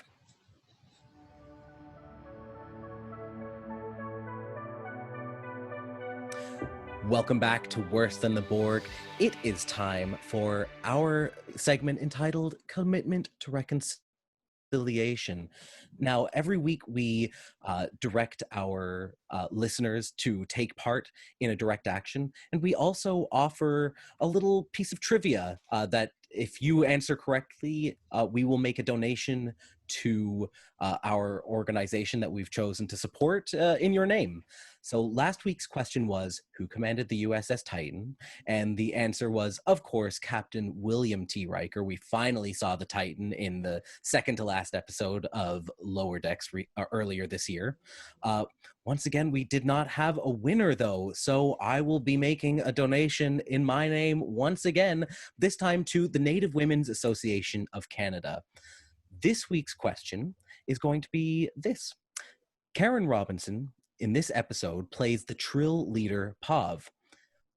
Welcome back to Worse Than the Borg. It is time for our segment entitled Commitment to Reconciliation. Now, every week we direct our listeners to take part in a direct action, and we also offer a little piece of trivia that if you answer correctly, we will make a donation to our organization that we've chosen to support in your name. So last week's question was, who commanded the USS Titan? And the answer was, of course, Captain William T. Riker. We finally saw the Titan in the second to last episode of Lower Decks earlier this year. Once again, we did not have a winner, though, so I will be making a donation in my name once again, this time to the Native Women's Association of Canada. This week's question is going to be this. Karen Robinson, in this episode, plays the Trill leader Pav,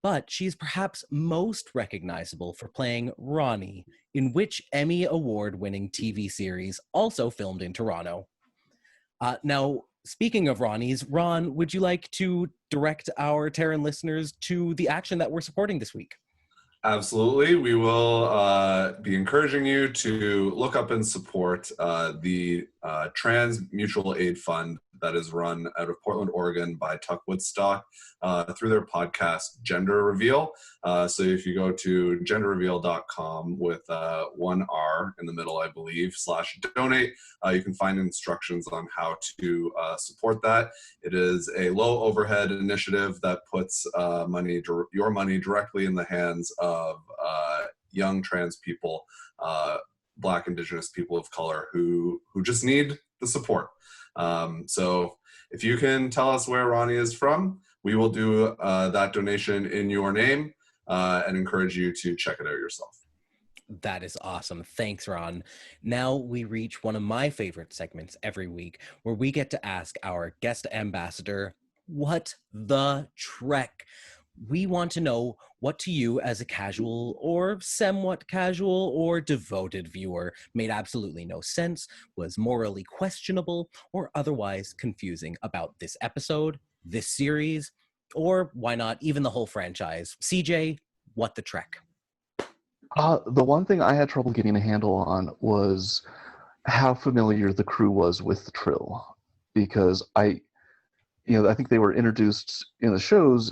but she is perhaps most recognizable for playing Ronnie, in which Emmy Award-winning TV series also filmed in Toronto. Now, speaking of Ronnies, Ron, would you like to direct our Terran listeners to the action that we're supporting this week? Absolutely. We will be encouraging you to look up and support the Trans Mutual Aid Fund that is run out of Portland, Oregon by Tuck Woodstock through their podcast, Gender Reveal. So if you go to genderreveal.com with one R in the middle, I believe, /donate, you can find instructions on how to support that. It is a low overhead initiative that puts your money directly in the hands of young trans people, Black, Indigenous people of color who just need the support. So if you can tell us where Ronnie is from, we will do that donation in your name and encourage you to check it out yourself. That is awesome. Thanks, Ron. Now we reach one of my favorite segments every week, where we get to ask our guest ambassador, what the Trek? We want to know what to you as a casual or somewhat casual or devoted viewer made absolutely no sense, was morally questionable, or otherwise confusing about this episode, this series, or why not even the whole franchise. CJ, what the Trek? The one thing I had trouble getting a handle on was how familiar the crew was with the Trill, because I think they were introduced in the shows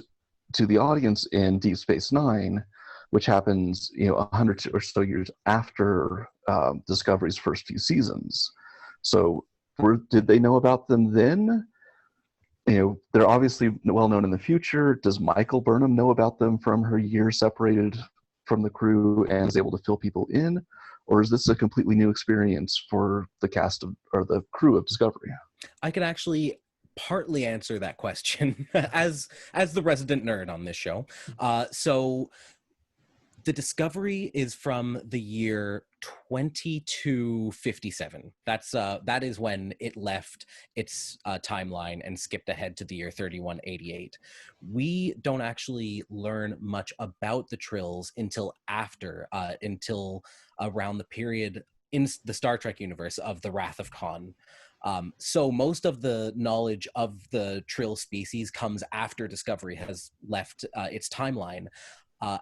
to the audience in Deep Space Nine, which happens 100 or so years after Discovery's first few seasons. So did they know about them then? They're obviously well known in the future. Does Michael Burnham know about them from her year separated from the crew and is able to fill people in, or is this a completely new experience for the cast of, or the crew of Discovery? I can actually partly answer that question as the resident nerd on this show. So the Discovery is from the year 2257. That is when it left its timeline and skipped ahead to the year 3188. We don't actually learn much about the Trills until around the period in the Star Trek universe of the Wrath of Khan. So most of the knowledge of the Trill species comes after Discovery has left its timeline.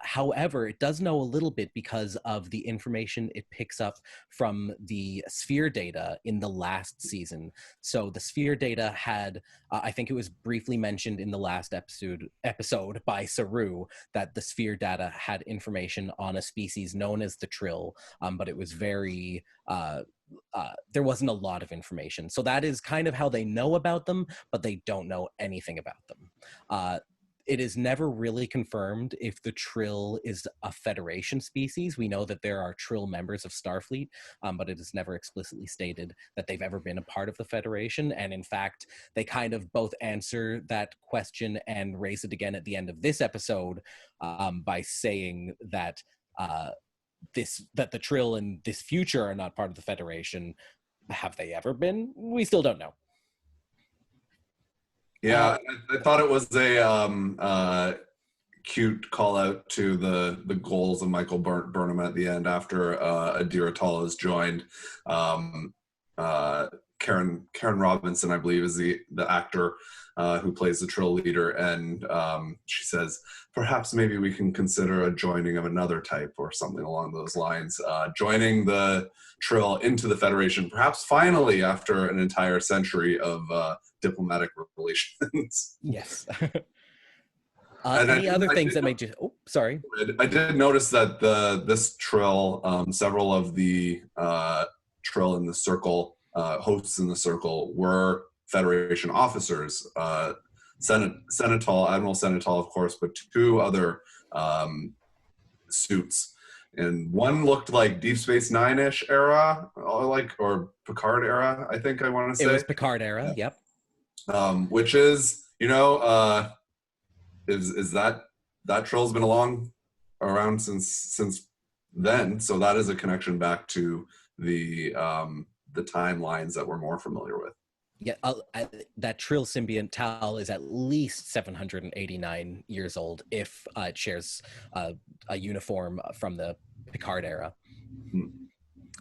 However, it does know a little bit because of the information it picks up from the sphere data in the last season. So the sphere data had, I think it was briefly mentioned in the last episode by Saru, that the sphere data had information on a species known as the Trill, but it was very, there wasn't a lot of information. So that is kind of how they know about them, but they don't know anything about them. It is never really confirmed if the Trill is a Federation species. We know that there are Trill members of Starfleet, but it is never explicitly stated that they've ever been a part of the Federation. And in fact, they kind of both answer that question and raise it again at the end of this episode by saying that that the Trill in this future are not part of the Federation. Have they ever been? We still don't know. Yeah, I thought it was a cute call out to the goals of Michael Burnham at the end after Adira Tall has joined. Karen Robinson, I believe, is the actor who plays the Trill leader, and she says, perhaps maybe we can consider a joining of another type or something along those lines. Joining the Trill into the Federation, perhaps finally after an entire century of diplomatic relations. Yes. Any other things that made you... Oh, sorry. I did notice that this Trill, several of the Trill in the circle, hosts in the circle, were Federation officers. Senatol, Admiral Senatol, of course, but two other suits. And one looked like Deep Space Nine-ish era, or Picard era, I think I want to say. It was Picard era, yep. Which is, is that Trill's been around since then, so that is a connection back to the timelines that we're more familiar with. Yeah, that Trill symbiont Tal is at least 789 years old if it shares a uniform from the Picard era.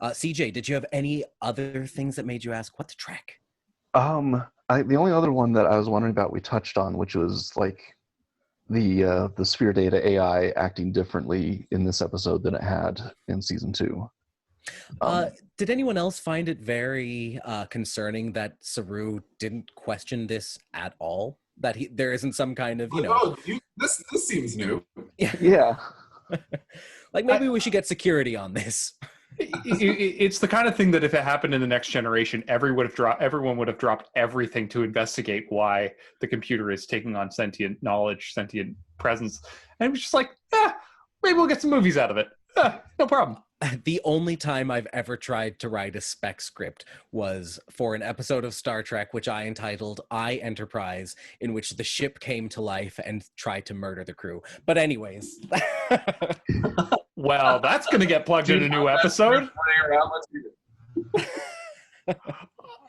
CJ, did you have any other things that made you ask, what the Trek? The only other one that I was wondering about we touched on, which was like the sphere data AI acting differently in this episode than it had in season 2. Did anyone else find it very concerning that Saru didn't question this at all? That there isn't some kind of, this seems new. Yeah. Like maybe we should get security on this. It's the kind of thing that if it happened in the next generation, everyone would have dropped everything to investigate why the computer is taking on sentient knowledge, sentient presence. And it was just like, maybe we'll get some movies out of it. No problem. The only time I've ever tried to write a spec script was for an episode of Star Trek, which I entitled I, Enterprise, in which the ship came to life and tried to murder the crew. But anyways. Well, that's going to get plugged in a new episode.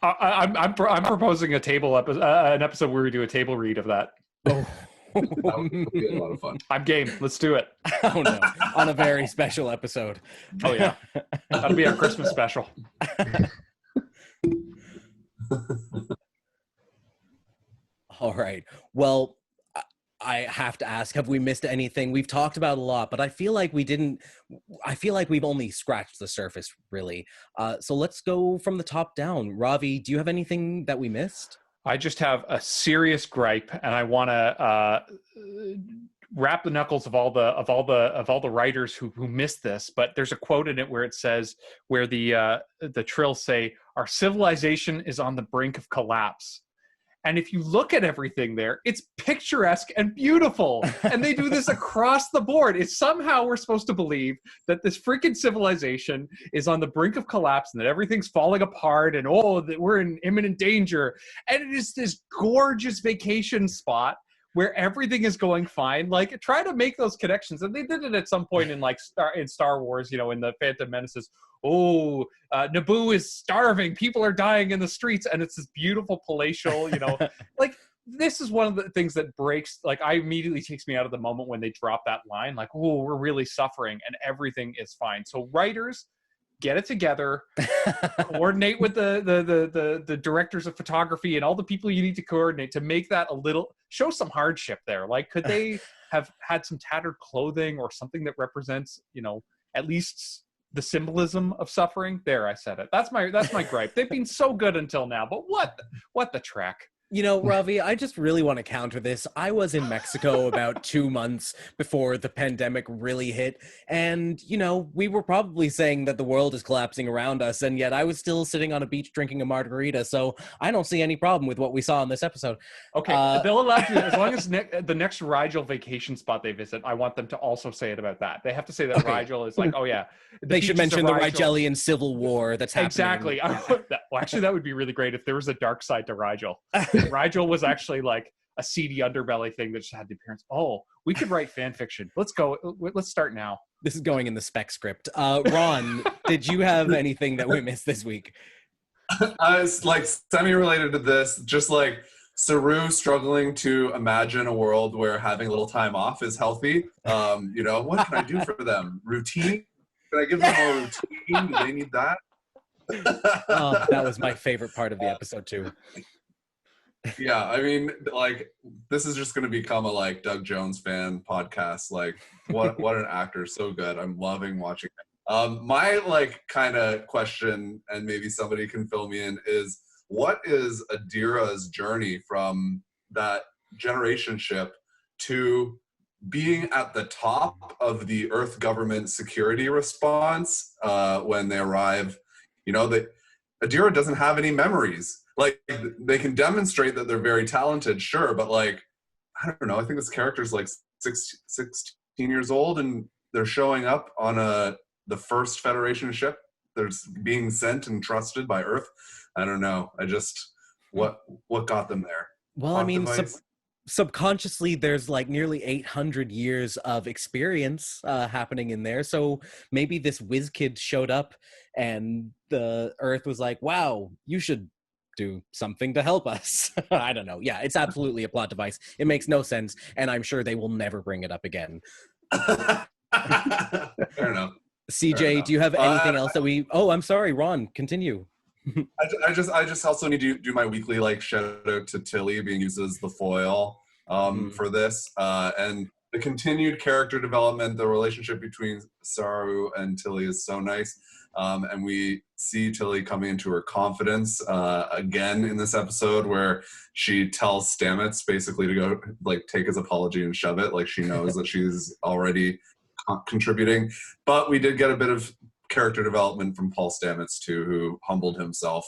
I'm proposing an episode where we do a table read of that. Oh. That would be a lot of fun. I'm game. Let's do it. Oh no! On a very special episode. Oh yeah, that'll be our Christmas special. All right. Well, I have to ask: have we missed anything? We've talked about a lot, but I feel like we didn't. I feel like we've only scratched the surface, really. So let's go from the top down. Ravi, do you have anything that we missed? I just have a serious gripe, and I want to wrap the knuckles of all the writers who missed this. But there's a quote in it where it says, where the Trill say, "Our civilization is on the brink of collapse." And if you look at everything there, it's picturesque and beautiful. And they do this across the board. It's somehow we're supposed to believe that this freaking civilization is on the brink of collapse and that everything's falling apart and, that we're in imminent danger. And it is this gorgeous vacation spot where everything is going fine. Like, try to make those connections. And they did it at some point in Star Wars, in the Phantom Menaces. Naboo is starving. People are dying in the streets. And it's this beautiful palatial, like, this is one of the things that breaks, immediately takes me out of the moment when they drop that line. Like, we're really suffering and everything is fine. So writers, get it together, coordinate with the directors of photography and all the people you need to coordinate to make that show some hardship there. Like, could they have had some tattered clothing or something that represents, at least the symbolism of suffering? There, I said it. That's my gripe. They've been so good until now, but what the track? Ravi, I just really want to counter this. I was in Mexico about 2 months before the pandemic really hit. And, we were probably saying that the world is collapsing around us. And yet I was still sitting on a beach drinking a margarita. So I don't see any problem with what we saw in this episode. Okay, they'll allow you, as long as the next Rigel vacation spot they visit, I want them to also say it about that. They have to say that Rigel is like, oh yeah. They should mention the Rigelian Civil War that's happening. Exactly. Well, actually, that would be really great if there was a dark side to Rigel. Rigel was actually like a seedy underbelly thing that just had the appearance. Oh, we could write fan fiction. Let's go. Let's start now. This is going in the spec script. Ron, did you have anything that we missed this week? It's like semi-related to this, just like Saru struggling to imagine a world where having a little time off is healthy. What can I do for them? Routine? Can I give them a routine? Do they need that? Oh, that was my favorite part of the episode too. Yeah, I mean, like, this is just going to become a Doug Jones fan podcast. Like, what an actor, so good. I'm loving watching it. My kind of question, and maybe somebody can fill me in, is what is Adira's journey from that generation ship to being at the top of the Earth government security response when they arrive? Adira doesn't have any memories. Like, they can demonstrate that they're very talented, sure, but I don't know. I think this character's 16 years old, and they're showing up on the first Federation ship. They're being sent and trusted by Earth. I don't know. What got them there? Well, I mean, subconsciously, there's nearly 800 years of experience happening in there. So maybe this whiz kid showed up, and the Earth was like, "Wow, you should do something to help us." I don't know. Yeah, it's absolutely a plot device. It makes no sense, and I'm sure they will never bring it up again. Fair enough. CJ, do you have anything else that we... Oh, I'm sorry, Ron, continue. I just also need to do my weekly shout out to Tilly being used as the foil for this, and the continued character development. The relationship between Saru and Tilly is so nice. And we see Tilly coming into her confidence again in this episode, where she tells Stamets basically to go take his apology and shove it. She knows that she's already contributing. But we did get a bit of character development from Paul Stamets too, who humbled himself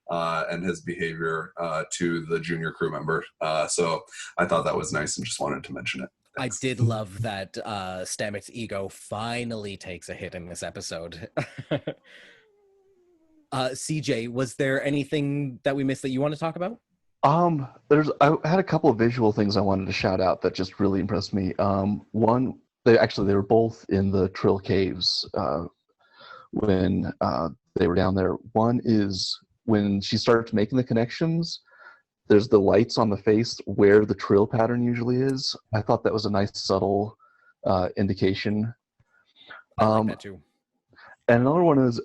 and his behavior to the junior crew member. So I thought that was nice and just wanted to mention it. Thanks. I did love that Stamets' ego finally takes a hit in this episode. CJ, was there anything that we missed that you want to talk about? I had a couple of visual things I wanted to shout out that just really impressed me. One, they were both in the Trill Caves when they were down there. One is when she starts making the connections, there's the lights on the face where the trill pattern usually is. I thought that was a nice subtle indication. I like that too. And another one is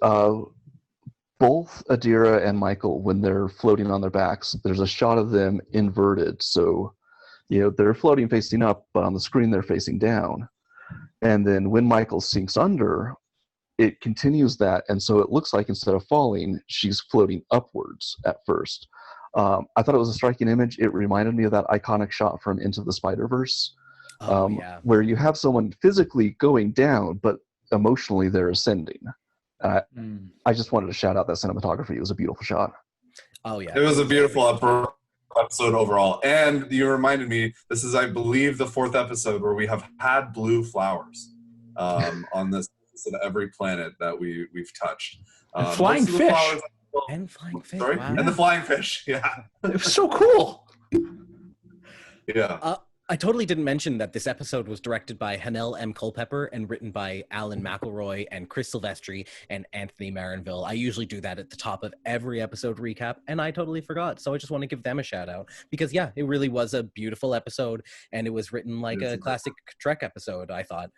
both Adira and Michael, when they're floating on their backs, there's a shot of them inverted. So, they're floating facing up, but on the screen they're facing down. And then when Michael sinks under, it continues that. And so it looks like instead of falling, she's floating upwards at first. I thought it was a striking image. It reminded me of that iconic shot from Into the Spider-Verse, where you have someone physically going down, but emotionally they're ascending. I just wanted to shout out that cinematography. It was a beautiful shot. Oh, yeah. It was a beautiful episode overall. And you reminded me, this is, I believe, the 4th episode where we have had blue flowers on this every planet that we've touched. Flying fish. And flying fish. Sorry? Wow. And the flying fish, yeah. It was so cool. Yeah. I totally didn't mention that this episode was directed by Hanel M. Culpepper and written by Alan McElroy and Chris Silvestri and Anthony Marinville. I usually do that at the top of every episode recap, and I totally forgot. So I just want to give them a shout out because, yeah, it really was a beautiful episode, and it was written like a classic Trek episode, I thought.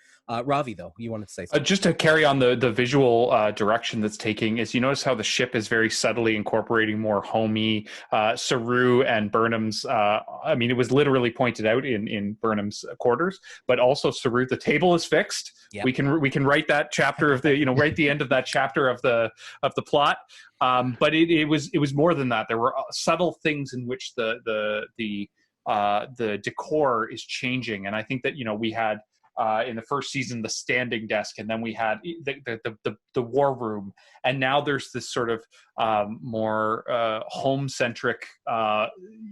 Ravi, though, you wanted to say something. Just to carry on the visual direction that's taking is, you notice how the ship is very subtly incorporating more homey Saru and Burnham's. I mean, it was literally pointed out in Burnham's quarters, but also Saru, the table is fixed. Yep. We can write that chapter of the, write the end of that chapter of the plot. But it was more than that. There were subtle things in which the decor is changing, and I think that we had in the first season the standing desk, and then we had the war room, and now there's this sort of more home centric.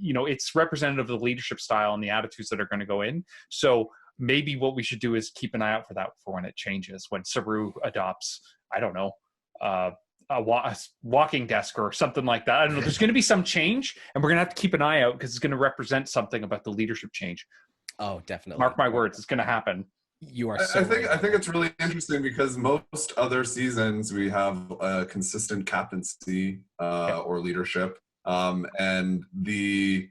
It's representative of the leadership style and the attitudes that are going to go in. So maybe what we should do is keep an eye out for that for when it changes, when Saru adopts, I don't know, a walking desk or something like that. I don't know. There's going to be some change, and we're going to have to keep an eye out because it's going to represent something about the leadership change. Oh, definitely. Mark my words, it's going to happen. You are. I think it's really interesting because most other seasons we have a consistent captaincy or leadership, and the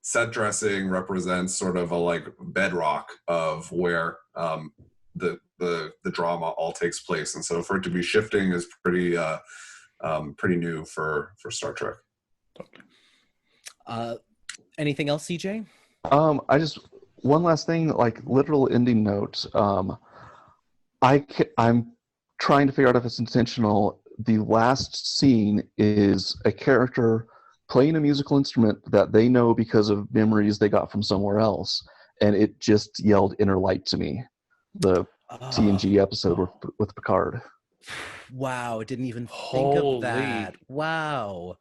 set dressing represents sort of a like bedrock of where the drama all takes place, and so for it to be shifting is pretty new for Star Trek. Anything else, CJ? One last thing, like literal ending note. I'm trying to figure out if it's intentional. The last scene is a character playing a musical instrument that they know because of memories they got from somewhere else, and it just yelled "Inner Light" to me. The TNG episode with Picard. Wow, didn't even think of that. Wow.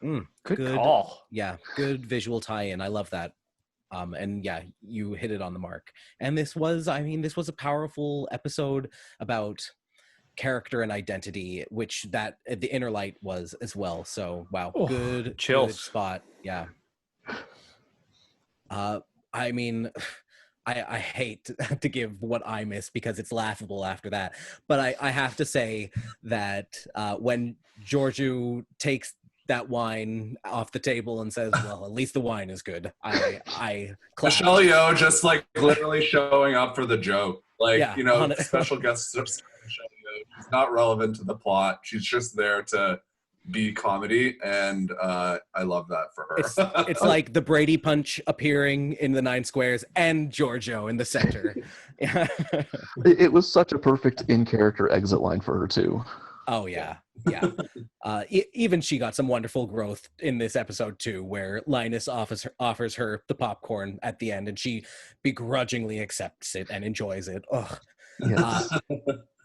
Good call. Yeah, good visual tie-in. I love that. And yeah, you hit it on the mark. And this was a powerful episode about character and identity, which that the Inner Light was as well. So wow, good spot. Yeah. I hate to give what I miss because it's laughable after that, but I have to say that when Georgiou takes that wine off the table and says, well, at least the wine is good, I clap. Michelle Yeoh just like literally showing up for the joke, like, special guest Michelle Yeoh. She's not relevant to the plot, she's just there to be comedy, and I love that for her. It's like the Brady Punch appearing in the Nine Squares and Georgiou in the center. It was such a perfect in-character exit line for her too. Oh yeah. Even she got some wonderful growth in this episode too, where Linus offers her the popcorn at the end, and she begrudgingly accepts it and enjoys it. Ugh. Yes.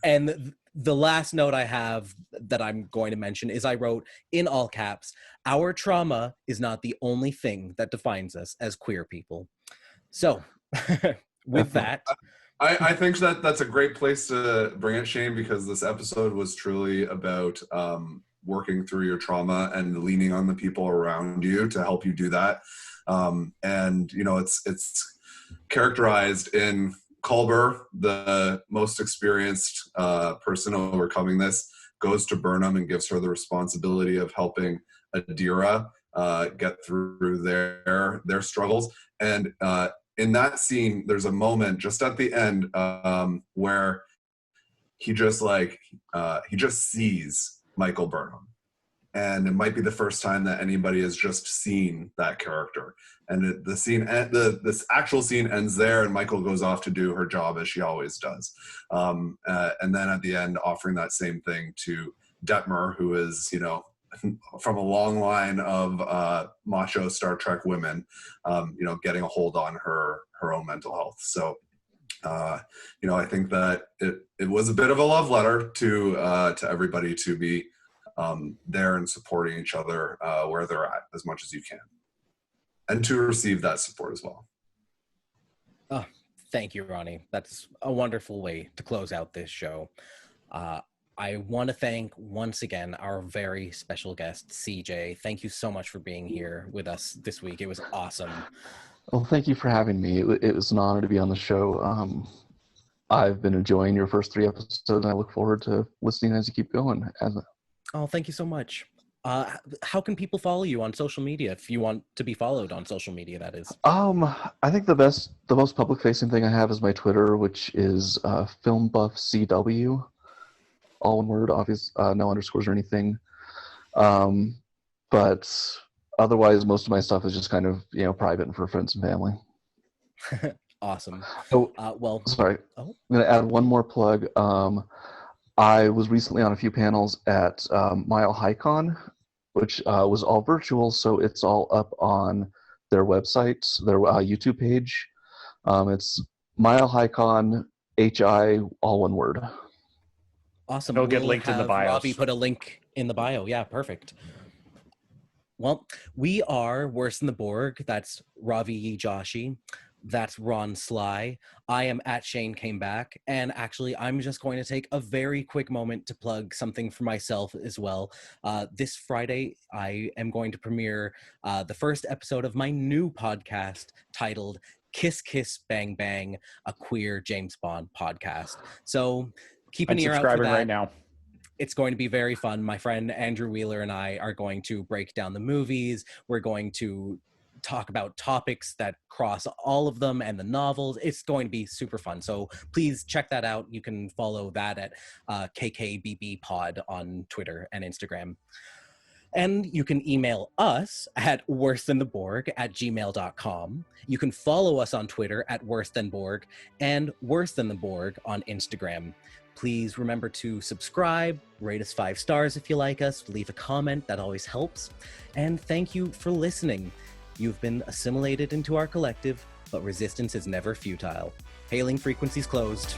And the last note I have that I'm going to mention is I wrote in all caps, "Our trauma is not the only thing that defines us as queer people." So with that, I think that's a great place to bring it, Shane, because this episode was truly about working through your trauma and leaning on the people around you to help you do that. And it's characterized in Culber, the most experienced person overcoming this, goes to Burnham and gives her the responsibility of helping Adira get through their struggles. And in that scene, there's a moment just at the end where he just sees Michael Burnham. And it might be the first time that anybody has just seen that character. And this actual scene ends there, and Michael goes off to do her job as she always does. And then at the end, offering that same thing to Detmer, who is, from a long line of macho Star Trek women, getting a hold on her own mental health. So, I think that it was a bit of a love letter to everybody to be there and supporting each other where they're at as much as you can, and to receive that support as well. Oh, thank you, Ronnie. That's a wonderful way to close out this show. I want to thank once again our very special guest, CJ. Thank you so much for being here with us this week. It was awesome. Well, thank you for having me. It was an honor to be on the show. I've been enjoying your first 3 episodes, and I look forward to listening as you keep going. Oh, thank you so much. How can people follow you on social media if you want to be followed on social media, that is? I think the most public-facing thing I have is my Twitter, which is FilmBuffCW, all one word, obvious, no underscores or anything. But otherwise, most of my stuff is just kind of private and for friends and family. Awesome. Oh, well, sorry. Oh. I'm going to add one more plug. I was recently on a few panels at Mile High Con, which was all virtual, so it's all up on their website, their YouTube page. It's Mile High Con, HI, all one word. Awesome. It'll get linked in the bios. Ravi put a link in the bio. Yeah, perfect. Well, we are Worse Than the Borg. That's Ravi Joshi. That's Ron Sly. I am at Shane Came Back. And actually, I'm just going to take a very quick moment to plug something for myself as well. This Friday, I am going to premiere the first episode of my new podcast titled Kiss Kiss Bang Bang, a queer James Bond podcast. So keep an ear out for that. Right now. It's going to be very fun. My friend Andrew Wheeler and I are going to break down the movies. We're going to talk about topics that cross all of them and the novels. It's going to be super fun. So please check that out. You can follow that at KKBB Pod on Twitter and Instagram. And you can email us at worsethantheborg@gmail.com. You can follow us on Twitter at worsethanborg and worsethantheborg on Instagram. Please remember to subscribe, rate us 5 stars if you like us, leave a comment, that always helps. And thank you for listening. You've been assimilated into our collective, but resistance is never futile. Hailing frequencies closed.